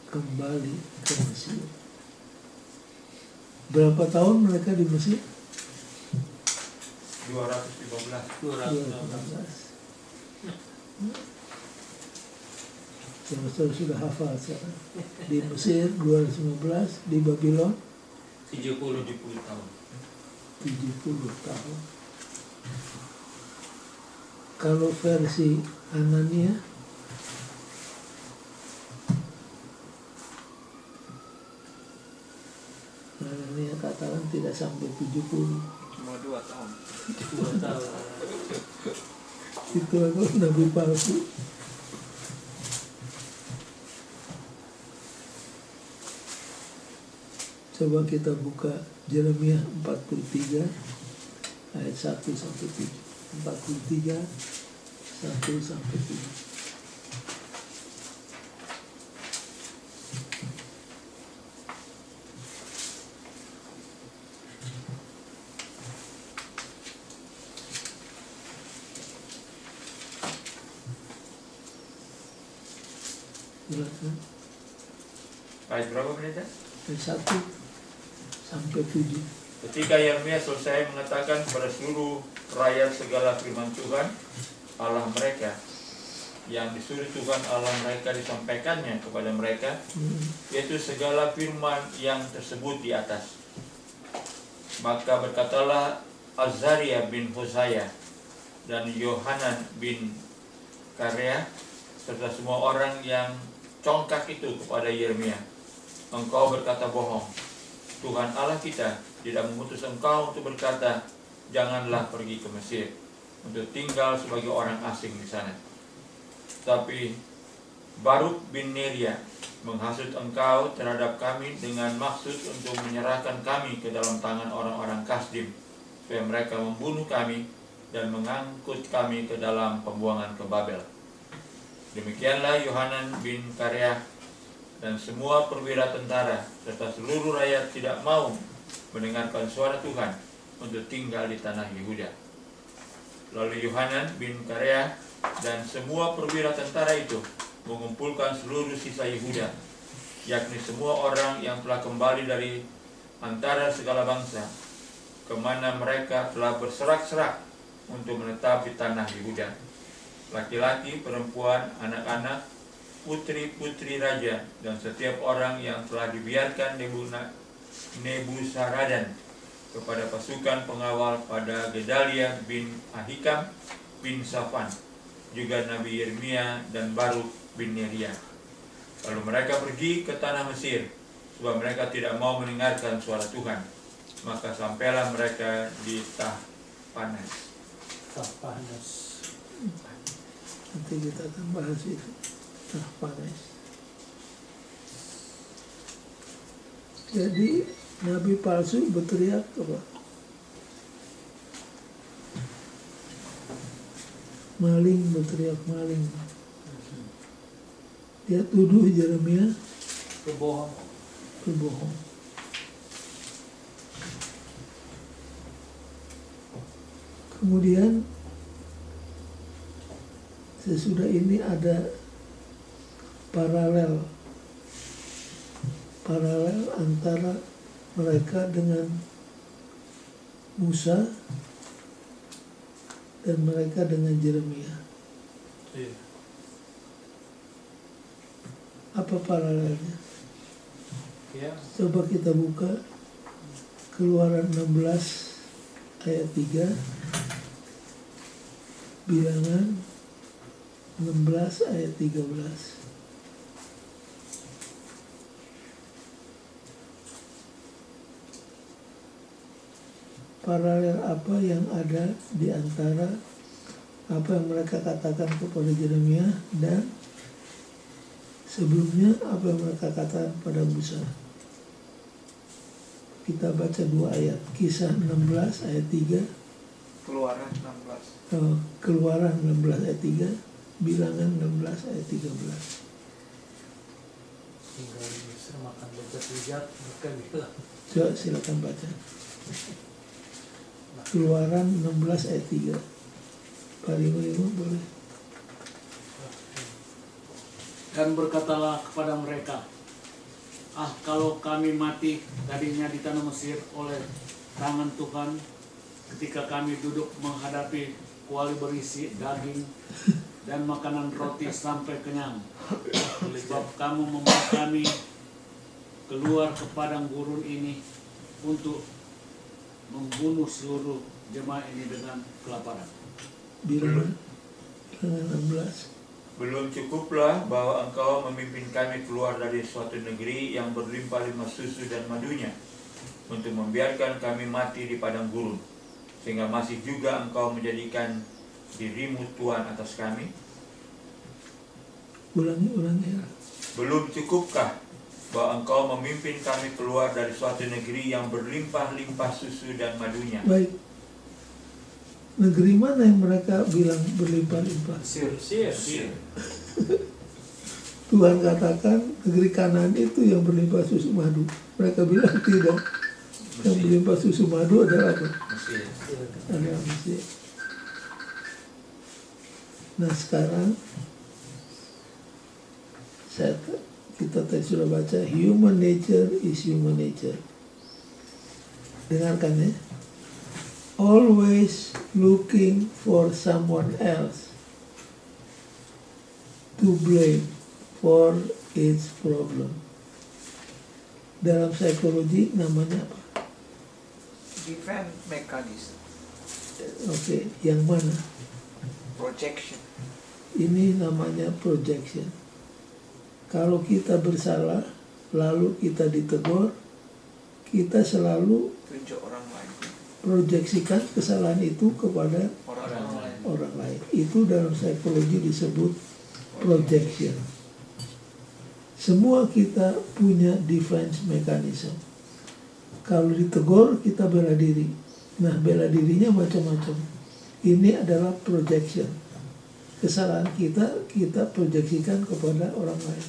Kembali ke Mesir. Berapa tahun mereka di Mesir? 215. 215. Saudara sudah hafal sekarang. Di Mesir 215, di Babylon 70 tahun. 70 tahun. Kalau versi Anania katakan tidak sampai 70. Cuma 2 tahun. 2 tahun. Itu aku nabi palsu. Coba kita buka Yeremia 43 ayat 1 sampai 7. 43 1 sampai 7. Silakan. Ayat berapa menit? Ayat 1 sampai 7. Ketika Yeremia selesai mengatakan kepada seluruh rakyat segala firman Tuhan Allah mereka yang disuruh Tuhan Allah mereka disampaikannya kepada mereka, yaitu segala firman yang tersebut di atas. Maka berkatalah Azaria bin Hosaya dan Yohanan bin Karea serta semua orang yang congkak itu kepada Yeremia, engkau berkata bohong. Tuhan Allah kita tidak mengutus engkau untuk berkata, janganlah pergi ke Mesir untuk tinggal sebagai orang asing di sana. Tapi Baruk bin Neria menghasut engkau terhadap kami dengan maksud untuk menyerahkan kami ke dalam tangan orang-orang Kasdim, supaya mereka membunuh kami dan mengangkut kami ke dalam pembuangan ke Babel. Demikianlah Yohanan bin Karea dan semua perwira tentara serta seluruh rakyat tidak mau mendengarkan suara Tuhan untuk tinggal di tanah Yehuda. Lalu Yohanan bin Karea dan semua perwira tentara itu mengumpulkan seluruh sisa Yehuda, yakni semua orang yang telah kembali dari antara segala bangsa, kemana mereka telah berserak-serak untuk menetap di tanah Yehuda. Laki-laki, perempuan, anak-anak, putri-putri raja, dan setiap orang yang telah dibiarkan Nebuzaradan kepada pasukan pengawal pada Gedalia bin Ahikam bin Safan, juga Nabi Yeremia dan Baruk bin Neria. Lalu mereka pergi ke tanah Mesir, sebab mereka tidak mau mendengarkan suara Tuhan. Maka sampailah mereka di Tahpanes. Nanti kita akan bahas itu. Tahpanes. Jadi Nabi palsu berteriak apa? Maling, berteriak maling. Dia tuduh Yeremia berbohong. Kemudian sesudah ini ada paralel antara mereka dengan Musa dan mereka dengan Yeremia. Iya. Apa paralelnya? Ya. Coba kita buka Keluaran 16 ayat 3, Bilangan 16 ayat 13. Paralel apa yang ada di antara apa yang mereka katakan kepada Yeremia dan sebelumnya apa yang mereka katakan pada Musa. Kita baca 2 ayat, Kisah 16 ayat 3, Keluaran 16. Keluaran 16 ayat 3, Bilangan 16 ayat 13. Tinggal bisa makan lezat hujat, bukan bilang. Coba silakan baca. Keluaran 16 ayat 3. Pak Lima boleh. Dan berkatalah kepada mereka, kalau kami mati tadinya di tanah Mesir oleh tangan Tuhan, ketika kami duduk menghadapi kuali berisi daging dan makanan roti sampai kenyang, sebab kamu membawa kami keluar ke padang gurun ini untuk membunuh seluruh jemaah ini dengan kelaparan. Bilangan 16. Belum cukuplah bahwa engkau memimpin kami keluar dari suatu negeri yang berlimpah-limpah susu dan madunya, untuk membiarkan kami mati di padang gurun, sehingga masih juga engkau menjadikan dirimu Tuhan atas kami. Ulangi. Belum cukupkah bahwa engkau memimpin kami keluar dari suatu negeri yang berlimpah-limpah susu dan madunya? Baik. Negeri mana yang mereka bilang berlimpah-limpah? Mesir. Tuhan katakan negeri Kanaan itu yang berlimpah susu madu. Mereka bilang tidak. Yang berlimpah susu madu adalah apa? Mesir. Adalah Mesir. Nah sekarang kita tadi sudah baca human nature is human nature. Dengarkan ya. Always looking for someone else to blame for its problem. Dalam psikologi namanya apa? Defense mechanism. Oke, yang mana? Projection. Ini namanya projection. Kalau kita bersalah, lalu kita ditegur, kita selalu Tunjuk orang lain. proyeksikan kesalahan itu kepada Orang lain. Itu dalam psikologi disebut projection. Semua kita punya defense mechanism. Kalau ditegur, kita bela diri. Nah, bela dirinya macam-macam. Ini adalah projection. Kesalahan kita proyeksikan kepada orang lain.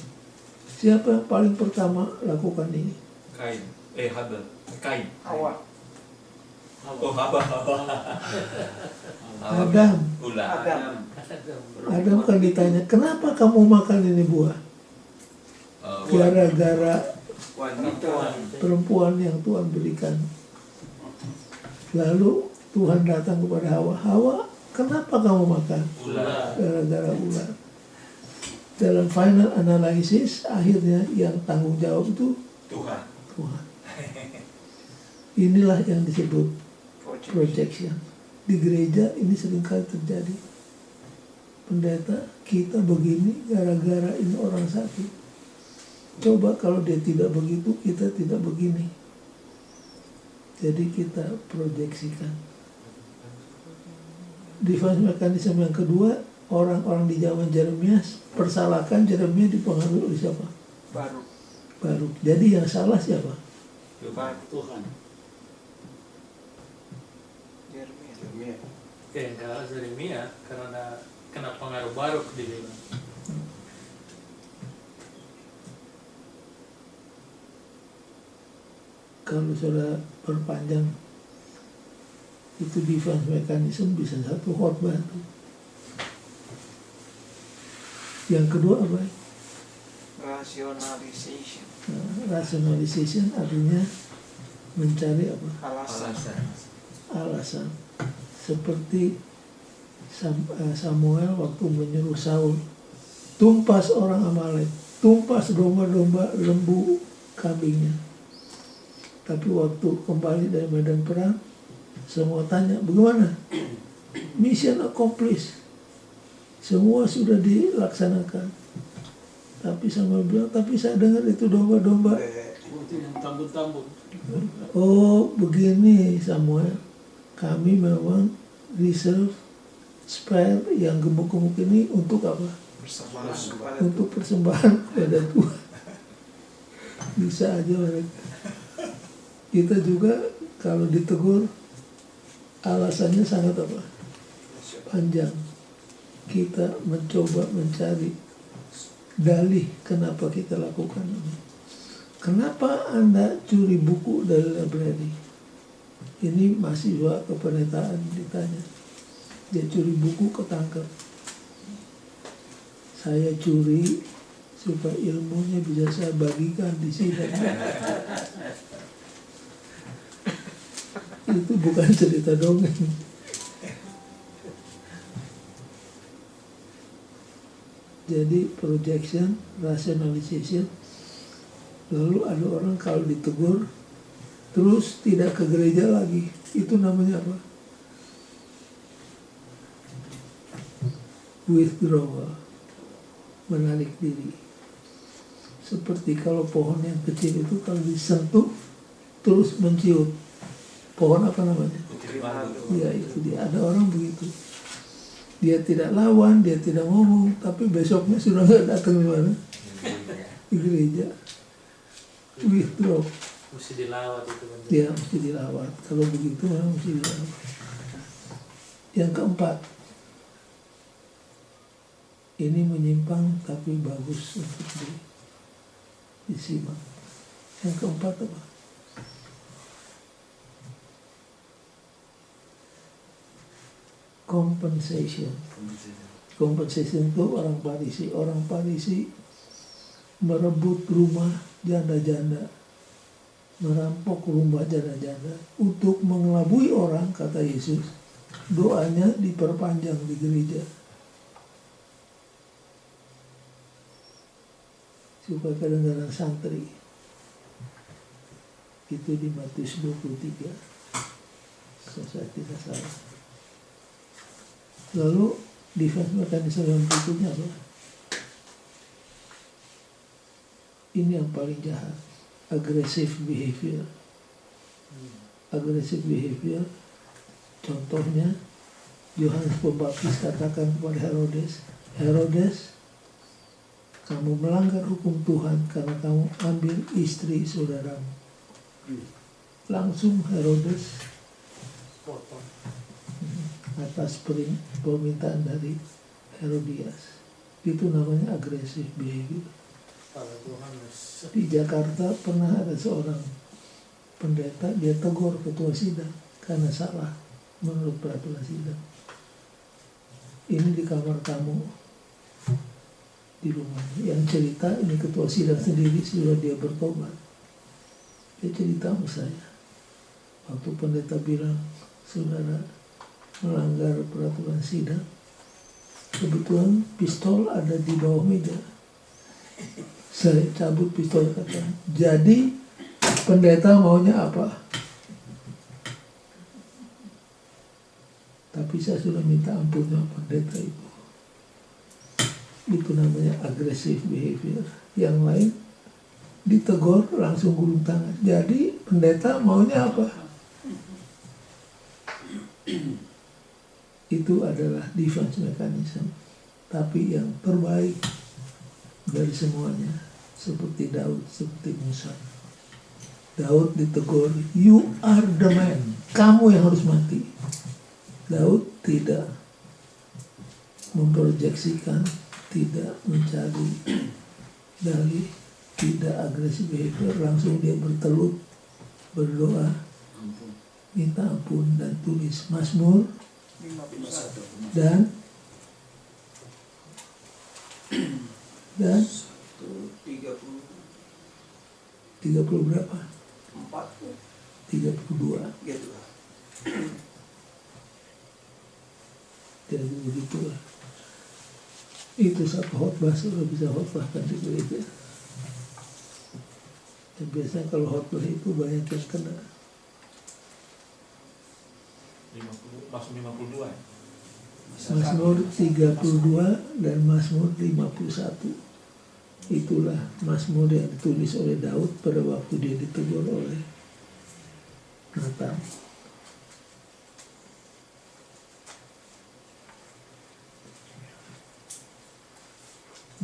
Siapa yang paling pertama lakukan ini? Habel. Kain. Hawa. Oh, Hawa. Adam. Ulah. Adam kan ditanya, kenapa kamu makan ini buah? Gara-gara perempuan yang Tuhan berikan. Lalu Tuhan datang kepada Hawa. Hawa, kenapa kamu makan? Ular. Gara-gara ular. Dalam final analysis, akhirnya yang tanggung jawab itu Tuhan. Inilah yang disebut projection. Di gereja ini seringkali terjadi. Pendeta, kita begini gara-gara ini orang sakit. Coba kalau dia tidak begitu, kita tidak begini. Jadi kita proyeksikan. Defense mechanism yang kedua, orang-orang di zaman Yeremia persalahkan Yeremia dipengaruhi oleh siapa? Baru. Baru. Jadi yang salah siapa? Tuhan. Jeremia. Enggak harus Yeremia karena kena pengaruh Baruk dibilang. Kalau sudah perpanjang itu defense mechanism bisa satu khotbah tuh. Yang kedua apa? Rationalization. Rationalization artinya mencari apa? Alasan. Seperti Samuel waktu menyuruh Saul, tumpas orang Amalek, tumpas domba-domba, lembu, kambingnya. Tapi waktu kembali dari medan perang, semua tanya, bagaimana? Mission accomplished. Semua sudah dilaksanakan. Tapi Samuel bilang, tapi saya dengar itu domba-domba. Itu yang tambun-tambun. Oh, begini Samuel. Kami memang reserve spare yang gemuk-gemuk ini untuk apa? Persembahan kepada Untuk persembahan kepada Tuhan. Bisa aja mereka. Kita juga kalau ditegur alasannya sangat apa? Panjang. Kita mencoba mencari dalih kenapa kita lakukan ini. Kenapa Anda curi buku dari library? Ini mahasiswa kependetaan ditanya. Dia curi buku, ketangkep. Saya curi supaya ilmunya bisa saya bagikan di sini. Itu bukan cerita dongeng. Jadi projection, rationalization. Lalu ada orang kalau ditegur terus tidak ke gereja lagi, itu namanya apa? Withdrawal, menarik diri. Seperti kalau pohon yang kecil itu kalau disentuh terus menciut. Pohon apa namanya? Ya itu dia. Ada orang begitu. Dia tidak lawan, dia tidak ngomong, tapi besoknya sudah nggak datang di mana? Di gereja. Withdraw. Mesti dilawat itu. Dia mesti dilawat. Kalau begitu memang mesti dilawat. Yang keempat, ini menyimpang tapi bagus untuk disimak. Yang keempat apa? Compensation. Compensation itu orang Farisi. Orang Farisi merebut rumah janda-janda, merampok rumah janda-janda untuk mengelabui orang, kata Yesus. Doanya diperpanjang di gereja supaya kedengaran santri. Itu di Matius 23, kalau saya tidak salah. Lalu defense mekanisme yang berikutnya apa? Ini yang paling jahat, aggressive behavior. Aggressive behavior, contohnya Yohanes Pembaptis katakan kepada Herodes, Herodes, kamu melanggar hukum Tuhan karena kamu ambil istri saudaramu. Langsung Herodes potong atas permintaan dari Herodias. Itu namanya aggressive behavior. Di Jakarta pernah ada seorang pendeta, dia tegur ketua sidang karena salah menurut peraturan sidang. Ini di kamar tamu di rumahnya. Yang cerita ini ketua sidang sendiri, sudah dia bertobat. Dia cerita sama saya, waktu pendeta bilang saudara melanggar peraturan sidang, kebetulan pistol ada di bawah meja. Saya cabut pistol, kata, jadi pendeta maunya apa? Tapi saya sudah minta ampun sama pendeta itu. Itu namanya aggressive behavior. Yang lain ditegur langsung gulung tangan. Jadi pendeta maunya apa? Itu adalah defense mechanism. Tapi yang terbaik dari semuanya, seperti Daud, seperti Musa. Daud ditegur, you are the man, kamu yang harus mati. Daud tidak memproyeksikan, tidak mencari dalih, tidak agresif behavior, langsung dia bertelut, berdoa, minta ampun, dan tulis Mazmur 51. dan 30 berapa? 32. Gitu. Jadi begitulah. Itu satu khotbah sudah bisa khotbahkan di gereja. Dan biasanya kalau khotbah itu banyak yang kena. 52 ya? Mazmur 32 dan Mazmur 51. Itulah Mazmur yang ditulis oleh Daud pada waktu dia ditegur oleh Nathan.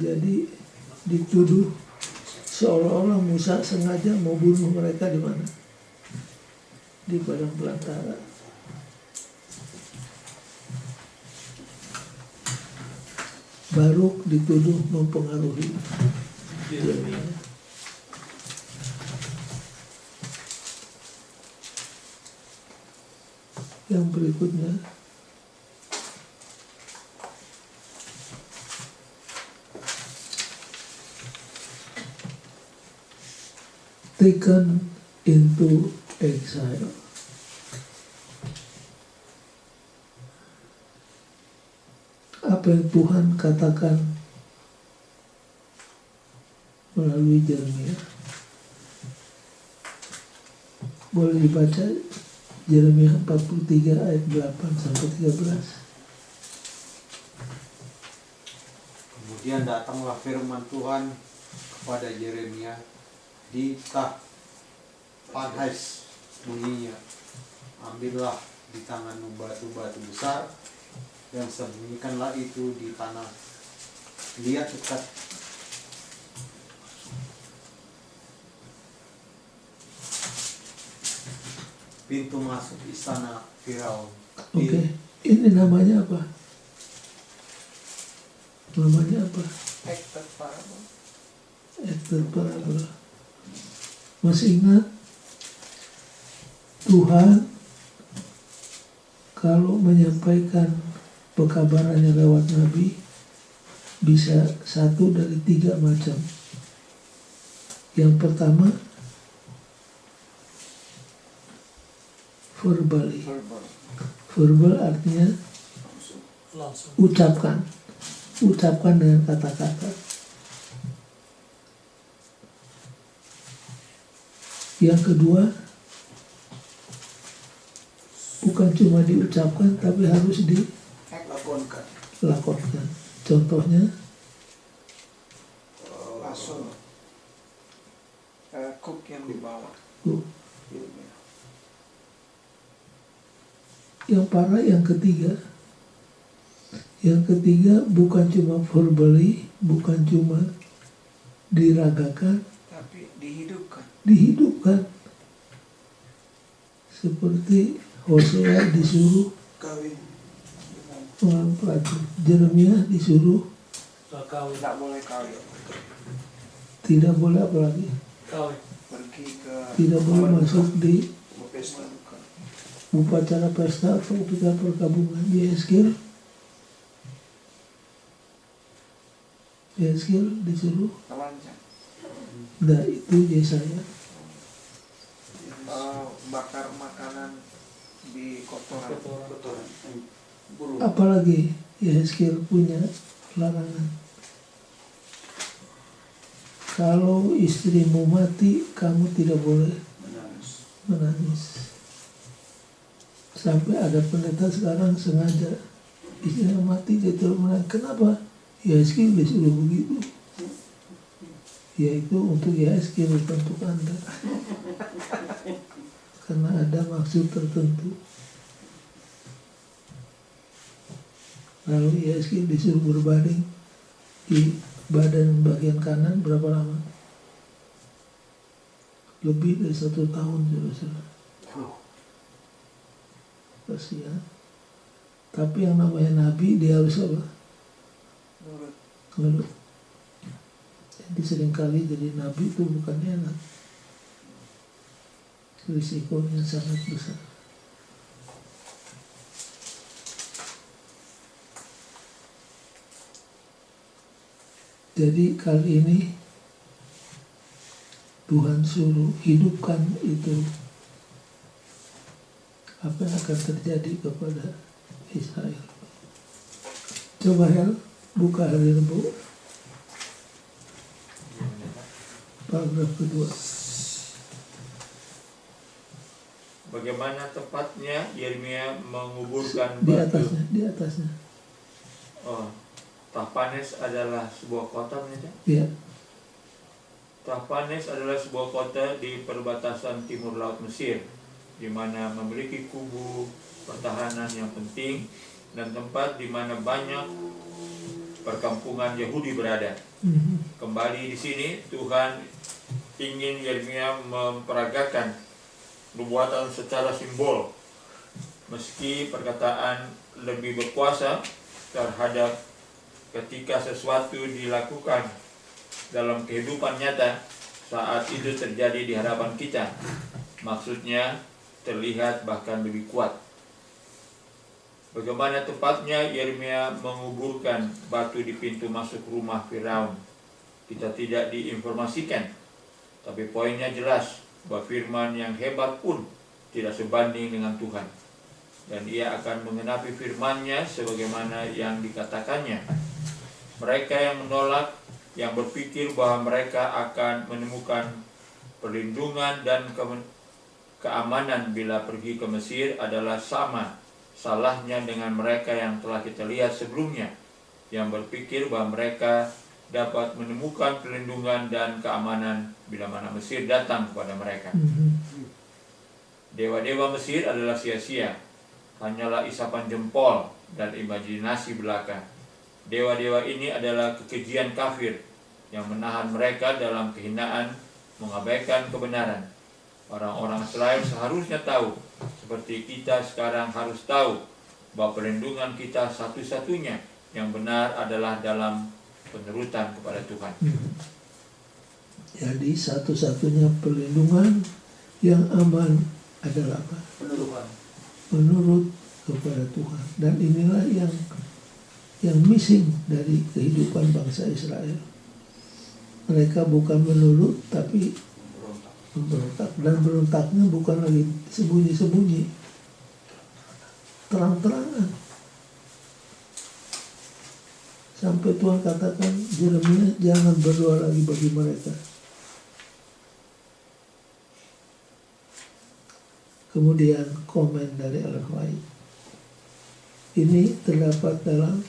Jadi dituduh seolah-olah Musa sengaja mau bunuh mereka di mana? Di padang belantara. Baruk dituduh mempengaruhi Yeremia. Yang berikutnya, taken into exile. Apa yang Tuhan katakan melalui Yeremia. Boleh dibaca Yeremia 43 ayat 8 sampai 13. Kemudian datanglah firman Tuhan kepada Yeremia di Tahpanhes bunyinya, ambillah di tanganmu batu-batu besar dan sembunyikanlah itu di tanah. Lihat dekat pintu masuk istana Firaun. Oke, ini namanya apa? Namanya apa? Acted parable. Acted parable. Masih ingat? Tuhan kalau menyampaikan pekabarannya lewat Nabi bisa 1 dari 3 macam. Yang pertama, verbally. Verbal artinya Langsung. ucapkan dengan kata-kata. Yang kedua, bukan cuma diucapkan tapi harus dilakukan. Contohnya Langsung cook yang dibawa. Yang parah yang ketiga. Yang ketiga bukan cuma verbally, bukan cuma diragakan, Tapi dihidupkan. dihidupkan. Seperti Hosea disuruh Kawin. orang pelacur, Yeremia disuruh Kawin. Tidak boleh kawin. tidak boleh apa lagi? Kawin. Pergi ke Tidak boleh masuk di Pesta. upacara pesta atau upacara perkabungan. Yehezkiel disuruh. telanjang. Nah itu Yesaya. Bakar makanan di kotoran. Kotoran. Burung. Apalagi Yehezkiel punya larangan. Kalau istrimu mati, kamu tidak boleh menangis. Sampai ada pendeta sekarang sengaja istrinya mati dia tidak menangis. Kenapa? Yehezkiel disuruh begitu. Yaitu untuk Yehezkiel, bukan untuk Anda. Karena ada maksud tertentu. Lalu Yehezkiel disuruh berbaring di badan bagian kanan berapa lama? lebih dari 1 tahun, saudara. Kasihan. Tapi yang namanya nabi dia harus apa? Nurut. Jadi seringkali jadi nabi itu bukan enak. Risikonya sangat besar. Jadi kali ini Tuhan suruh hidupkan itu. Apa yang akan terjadi kepada Israel? Coba Hel, buka hari Rabu, paragraf kedua. Bagaimana tepatnya Yeremia menguburkan Di batu? atasnya, di atasnya. Oh, Tahpanes adalah sebuah kota, benar? Ya, Tahpanes adalah sebuah kota di perbatasan timur laut Mesir, di mana memiliki kubu pertahanan yang penting dan tempat di mana banyak perkampungan Yahudi berada. Kembali di sini Tuhan ingin Yeremia memperagakan nubuatan secara simbol, meski perkataan lebih berkuasa terhadap ketika sesuatu dilakukan dalam kehidupan nyata saat itu terjadi di hadapan kita. Maksudnya terlihat bahkan lebih kuat. Bagaimana tepatnya Yeremia menguburkan batu di pintu masuk rumah Firaun? Kita tidak diinformasikan, tapi poinnya jelas bahwa firman yang hebat pun tidak sebanding dengan Tuhan, dan ia akan mengenapi firman-Nya sebagaimana yang dikatakannya. Mereka yang menolak, yang berpikir bahwa mereka akan menemukan perlindungan dan keamanan bila pergi ke Mesir adalah sama salahnya dengan mereka yang telah kita lihat sebelumnya, yang berpikir bahwa mereka dapat menemukan perlindungan dan keamanan bila mana Mesir datang kepada mereka. Dewa-dewa Mesir adalah sia-sia, hanyalah isapan jempol dan imajinasi belaka. Dewa-dewa ini adalah kekejian kafir yang menahan mereka dalam kehinaan, mengabaikan kebenaran. Orang-orang Israel seharusnya tahu, seperti kita sekarang harus tahu, bahwa perlindungan kita satu-satunya yang benar adalah dalam penurutan kepada Tuhan. Jadi satu-satunya perlindungan yang aman adalah apa? Menurut kepada Tuhan. Dan inilah yang missing dari kehidupan bangsa Israel. Mereka bukan menurut, tapi memberontak. Dan berontaknya bukan lagi sembunyi-sembunyi, terang-terangan. Sampai Tuhan katakan, Yeremia jangan berdoa lagi bagi mereka. Kemudian komen dari Ellen White. Ini terdapat dalam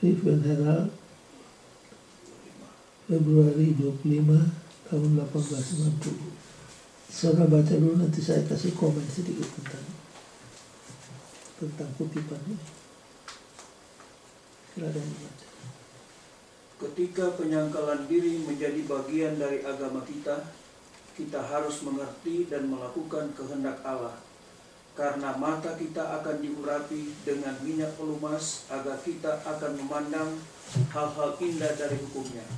Review and Herald Februari 25 tahun 1890. Saudara baca dulu, nanti saya kasih komen sedikit tentang kutipan ini. Silakan dibaca. Ketika penyangkalan diri menjadi bagian dari agama kita, kita harus mengerti dan melakukan kehendak Allah. Karena mata kita akan diurapi dengan minyak pelumas agar kita akan memandang hal-hal indah dari hukumnya.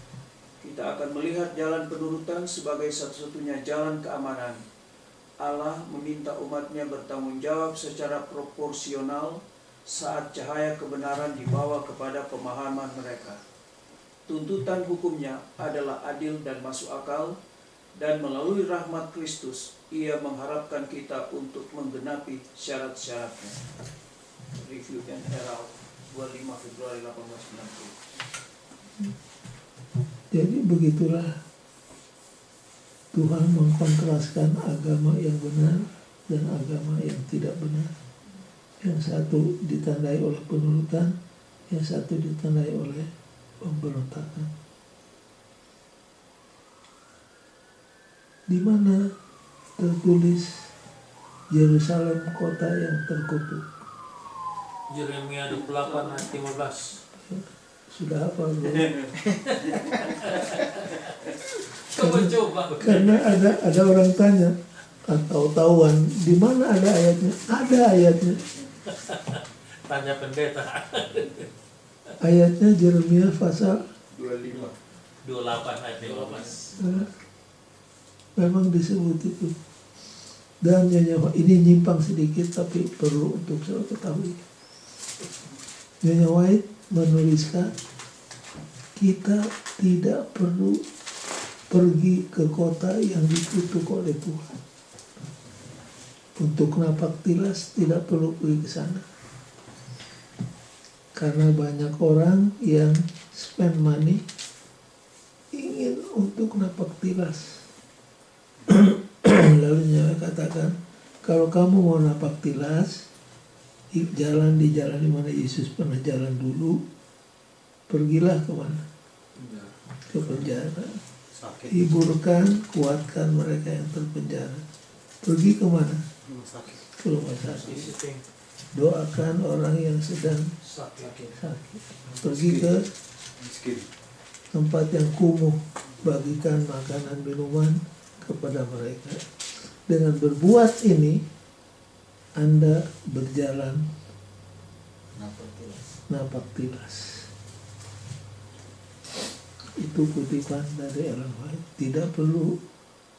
Kita akan melihat jalan penurutan sebagai satu-satunya jalan keamanan. Allah meminta umatnya bertanggung jawab secara proporsional saat cahaya kebenaran dibawa kepada pemahaman mereka. Tuntutan hukumnya adalah adil dan masuk akal, dan melalui rahmat Kristus, ia mengharapkan kita untuk menggenapi syarat-syaratnya. Review and Herald 25 Februari 1890. Jadi begitulah Tuhan mengkontraskan agama yang benar dan agama yang tidak benar. Yang satu ditandai oleh penurutan, yang satu ditandai oleh pemberontakan. Di mana tertulis Yerusalem kota yang terkutuk. Yeremia 28 ayat 15. sudah hafal belum? Coba. Karena ada orang tanya atau tahuan di mana ada ayatnya? Ada ayatnya. Tanya pendeta. Ayatnya Yeremia pasal 25. 28 ayat 15. memang disebut itu. Dan Nyonya ini nyimpang sedikit tapi perlu untuk saya ketahui. Nyonya White menuliskan kita tidak perlu pergi ke kota yang dikutuk oleh Tuhan. Untuk napak tilas tidak perlu pergi ke sana. Karena banyak orang yang spend money ingin untuk napak tilas. Lalu Nyonya katakan, kalau kamu mau napak tilas, jalan di mana Yesus pernah jalan dulu, pergilah kemana? Ke penjara. Hiburkan, kuatkan mereka yang terpenjara. Pergi kemana? Ke rumah sakit. Doakan orang yang sedang sakit. Pergi ke tempat yang kumuh, bagikan makanan minuman kepada mereka. Dengan berbuat ini, Anda berjalan napak tilas. Itu kutipan dari Ellen White. Tidak perlu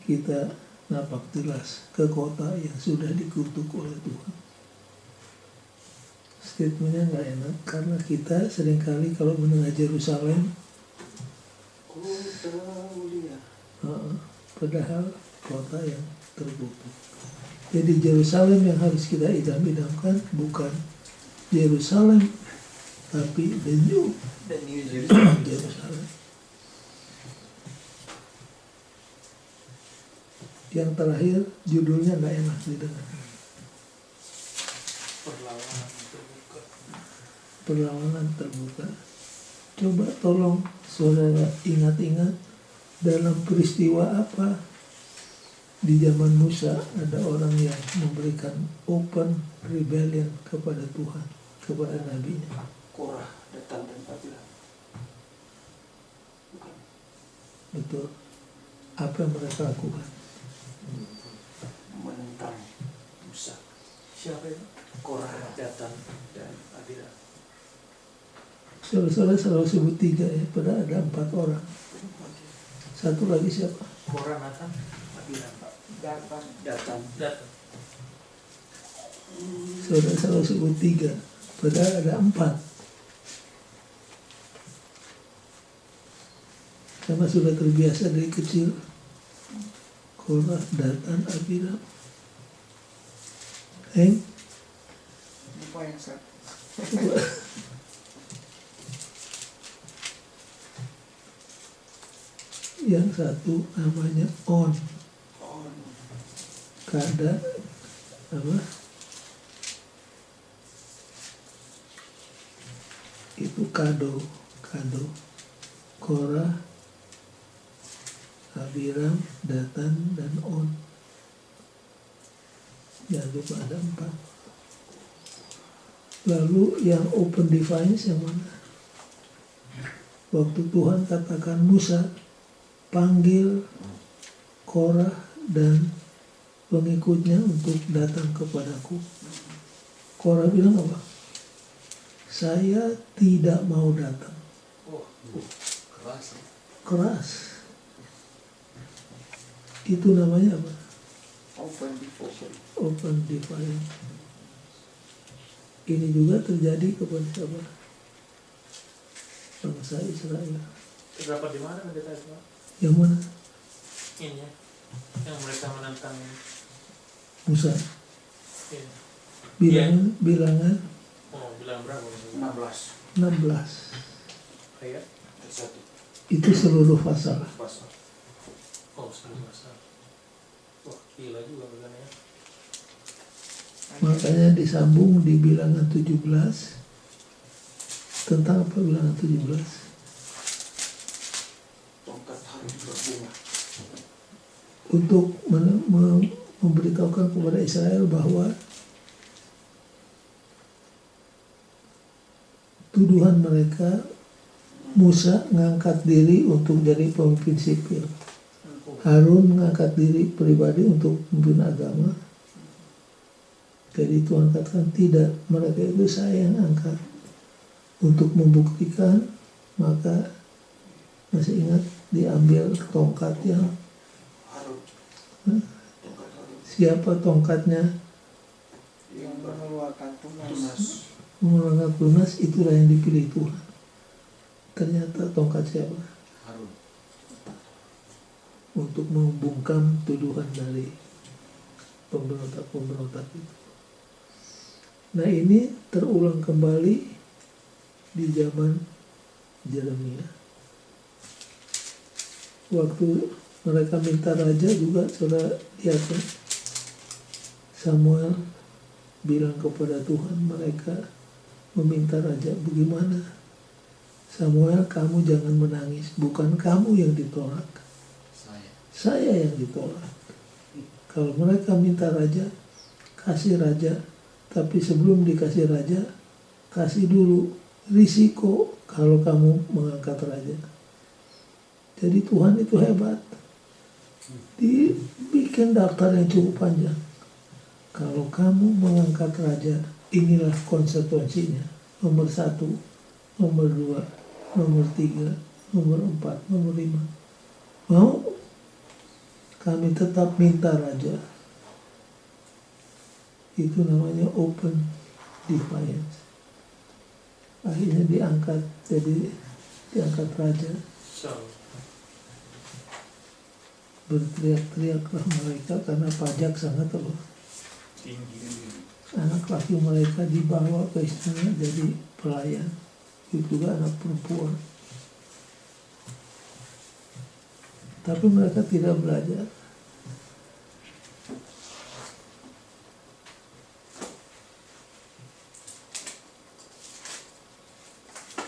kita napak tilas ke kota yang sudah dikutuk oleh Tuhan. Statementnya nggak enak karena kita seringkali kalau mendengar Yerusalem, padahal kota yang terkutuk. Jadi Yerusalem yang harus kita idam-idamkan bukan Yerusalem, tapi the new Jerusalem. Yang terakhir judulnya nggak enak didengar. Perlawanan terbuka. Coba tolong saudara ingat-ingat dalam peristiwa apa di zaman Musa ada orang yang memberikan open rebellion kepada Tuhan, kepada nabinya. Korah, Datan dan Abiram. Betul. Apa yang mereka lakukan? Menentang Musa. Siapa itu? Korah, Datan dan Abiram. Saudara selalu sebut 3 ya, padahal ada 4 orang. Satu lagi siapa? Korah, Nathan, Abiram. Datan. Saudara selalu sebut 3, padahal ada 4. Karena sudah terbiasa dari kecil. Korah, Datan, Abiram. Apa yang satu? Yang satu namanya On. Kada apa? Itu kado. Korah, Abiram, Datan, dan On. Jangan lupa ada 4. Lalu yang open defiance yang mana? Waktu Tuhan katakan Musa, panggil Korah dan pengikutnya untuk datang kepadaku. Korah bilang apa? Saya tidak mau datang. Keras. Itu namanya apa? Open defiance. Ini juga terjadi kepada siapa? Bangsa Israel. Terdapat di mana pendeta itu? Yang mana? Ini ya, yang mereka menentang Musa. ini. Bilangan Bilang berapa? 16. Ayat? Itu seluruh pasal. Seluruh pasal. Wah, gila juga begini ya. Makanya disambung di bilangan 17. Tentang apa bilangan 17? Tongkat hari berbunga. Untuk memberitahukan kepada Israel bahwa tuduhan mereka Musa ngangkat diri untuk jadi pemimpin sipil. Harun mengangkat diri pribadi untuk pemimpin agama. Jadi Tuhan katakan tidak, mereka itu saya yang angkat. Untuk membuktikan, maka masih ingat diambil tongkat yang siapa tongkatnya Yang mengeluarkan tunas. mengeluarkan tunas, itulah yang dipilih Tuhan. Ternyata tongkat siapa? Harun. Untuk membungkam tuduhan dari pemberontak-pemberontak itu. Nah ini terulang kembali di zaman Yeremia. Waktu mereka minta raja juga, saudara lihat ya, Samuel bilang kepada Tuhan, mereka meminta raja. Bagaimana? Samuel, kamu jangan menangis, bukan kamu yang ditolak, saya yang ditolak. Kalau mereka minta raja, kasih raja. Tapi sebelum dikasih raja, kasih dulu risiko kalau kamu mengangkat raja. Jadi Tuhan itu hebat. Dibikin daftar yang cukup panjang. Kalau kamu mengangkat raja, inilah konsekuensinya. Nomor 1, nomor 2, nomor 3, nomor 4, nomor 5. Mau? Kami tetap minta raja. Itu namanya open defiance. Akhirnya diangkat, jadi diangkat raja. Berteriak-teriaklah mereka karena pajak sangat tinggi. Anak laki mereka dibawa ke istana jadi pelayan. Itu juga anak perempuan. Tapi mereka tidak belajar.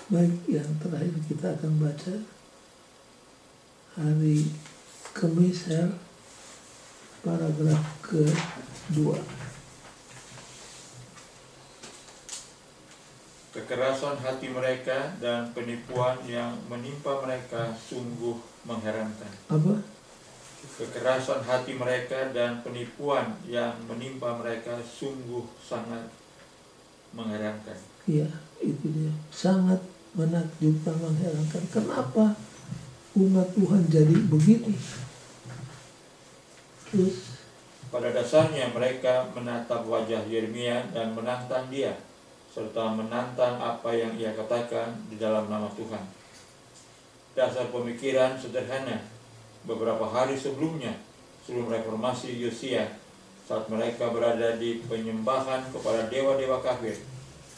Baik, yang terakhir kita akan baca hari Kamis, paragraf ke-2. Kekerasan hati mereka dan penipuan yang menimpa mereka sungguh mengherankan. Apa? Kekerasan hati mereka dan penipuan yang menimpa mereka sungguh sangat mengherankan. Iya, itu dia. Sangat menakjubkan, mengherankan. Kenapa umat Tuhan jadi begini? Terus pada dasarnya mereka menatap wajah Yeremia dan menantang dia, serta menantang apa yang ia katakan di dalam nama Tuhan. Dasar pemikiran sederhana. Beberapa hari sebelumnya, sebelum reformasi Yosia, saat mereka berada di penyembahan kepada dewa-dewa kafir,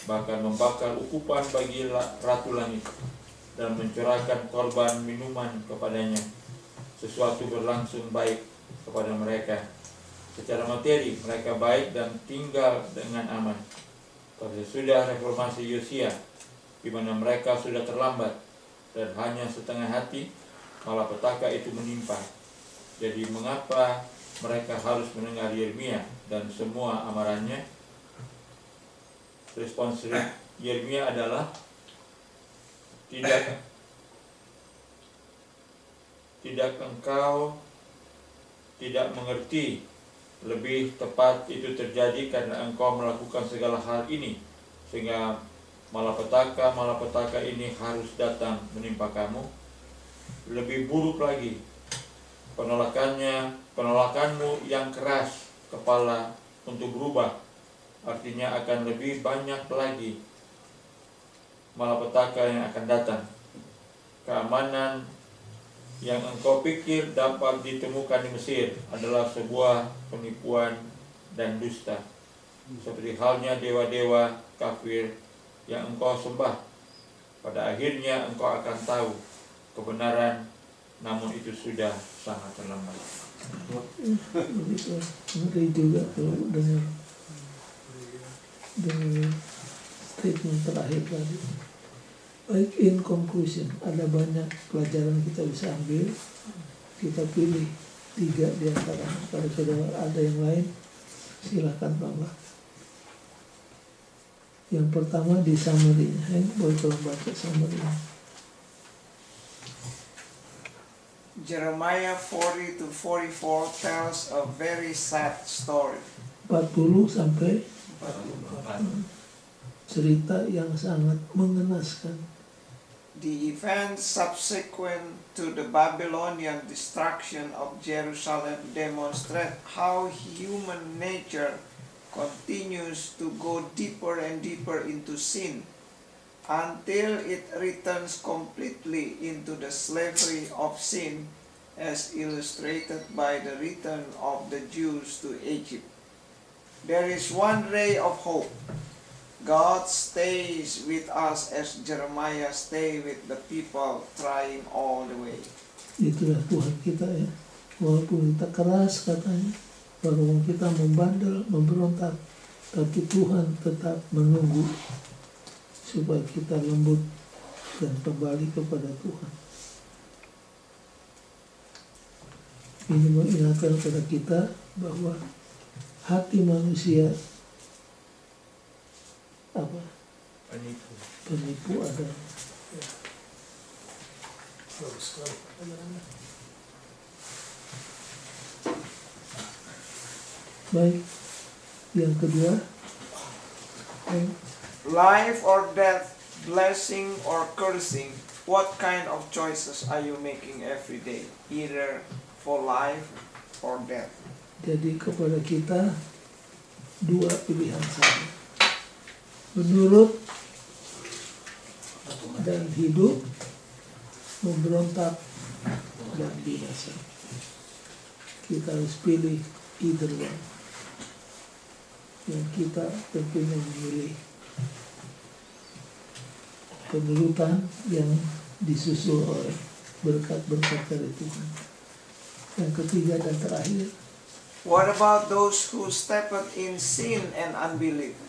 bahkan membakar ukupan bagi Ratu Langit dan mencurahkan korban minuman kepadanya, sesuatu berlangsung baik kepada mereka. Secara materi mereka baik dan tinggal dengan aman. Tapi sudah reformasi Yosia, di mana mereka sudah terlambat dan hanya setengah hati, malapetaka itu menimpa. Jadi mengapa mereka harus mendengar Yeremia dan semua amarannya? Respons Yeremia adalah tidak engkau tidak mengerti. Lebih tepat itu terjadi karena engkau melakukan segala hal ini, sehingga malapetaka ini harus datang menimpa kamu. Lebih buruk lagi, penolakanmu yang keras kepala untuk berubah, artinya akan lebih banyak lagi malapetaka yang akan datang. Keamanan yang engkau pikir dapat ditemukan di Mesir adalah sebuah penipuan dan dusta, seperti halnya dewa-dewa kafir yang engkau sembah. Pada akhirnya engkau akan tahu kebenaran, namun itu sudah sangat terlambat. Ngeri juga kalau dengar statement terakhir tadi. Baik, in conclusion, ada banyak pelajaran kita bisa ambil. Kita pilih 3 di antara. Kalau sudah ada yang lain, silakan tambah. Yang pertama di summary-nya. Boleh tolong baca summary-nya. Jeremiah 40 to 44 tells a very sad story. 40 sampai cerita yang sangat mengenaskan. The events subsequent to the Babylonian destruction of Jerusalem demonstrate how human nature continues to go deeper and deeper into sin until it returns completely into the slavery of sin, as illustrated by the return of the Jews to Egypt. There is one ray of hope. God stays with us as Jeremiah stay with the people trying all the way. Itulah Tuhan kita ya. Walaupun kita keras katanya, walaupun kita membandel, memberontak, tapi Tuhan tetap menunggu supaya kita lembut dan kembali kepada Tuhan. Ini mengingatkan kepada kita bahwa hati manusia penipu adalah Bagus sekali. baik. Yang kedua, Life or death, blessing or cursing, what kind of choices are you making every day? Either for life or death. jadi kepada kita dua pilihan saja. Menurut dan hidup, memberontak dan binasa. Kita harus pilih either one. Yang kita tentunya memilih penurutan yang disusul oleh berkat-berkat dari Tuhan. Yang ketiga dan terakhir, What about those who stepped in sin and unbelief?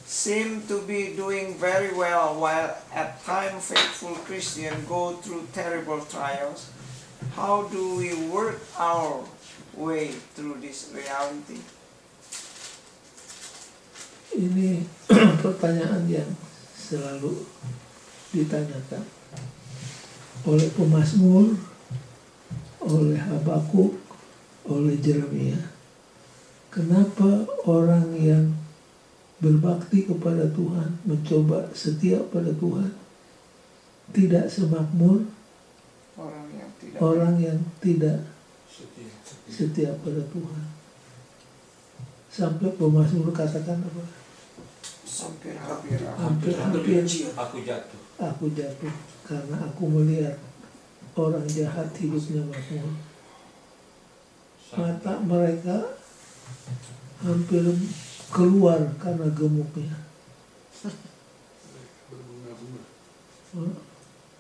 Seem to be doing very well while at times faithful Christians go through terrible trials. How do we work our way through this reality? ini pertanyaan yang selalu ditanyakan oleh pemazmur, oleh Habakuk, oleh Jeremia. Kenapa orang yang berbakti kepada Tuhan, mencoba setia pada Tuhan, tidak semakmur orang yang tidak setia pada Tuhan? Sampai pemazmur katakan apa? Hampir aku jatuh karena aku melihat orang jahat hidupnya makmur. Mata mereka hampir keluar karena gemuknya.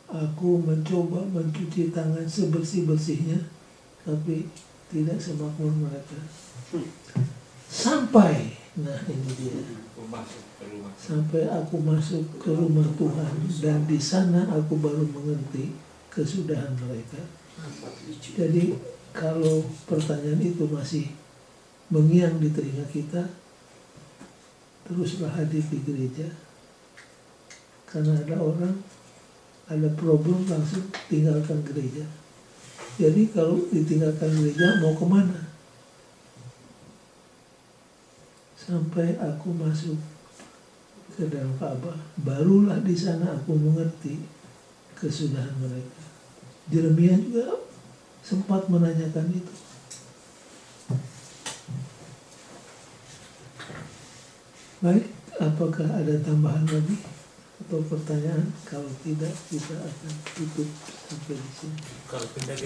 Aku mencoba mencuci tangan sebersih-bersihnya, tapi tidak semakmur mereka. Sampai, nah ini dia, sampai aku masuk ke rumah Tuhan, dan di sana aku baru mengerti kesudahan mereka. Jadi kalau pertanyaan itu masih mengiang di telinga kita, teruslah hadir di gereja. Karena ada orang, ada problem, langsung tinggalkan gereja. Jadi kalau ditinggalkan gereja mau kemana? Sampai aku masuk ke dalam Ka'bah, barulah di sana aku mengerti kesudahan mereka. Jeremia juga sempat menanyakan itu. Baik, apakah ada tambahan lagi atau pertanyaan? Kalau tidak, kita akan tutup sampai di sini. Kalau pindah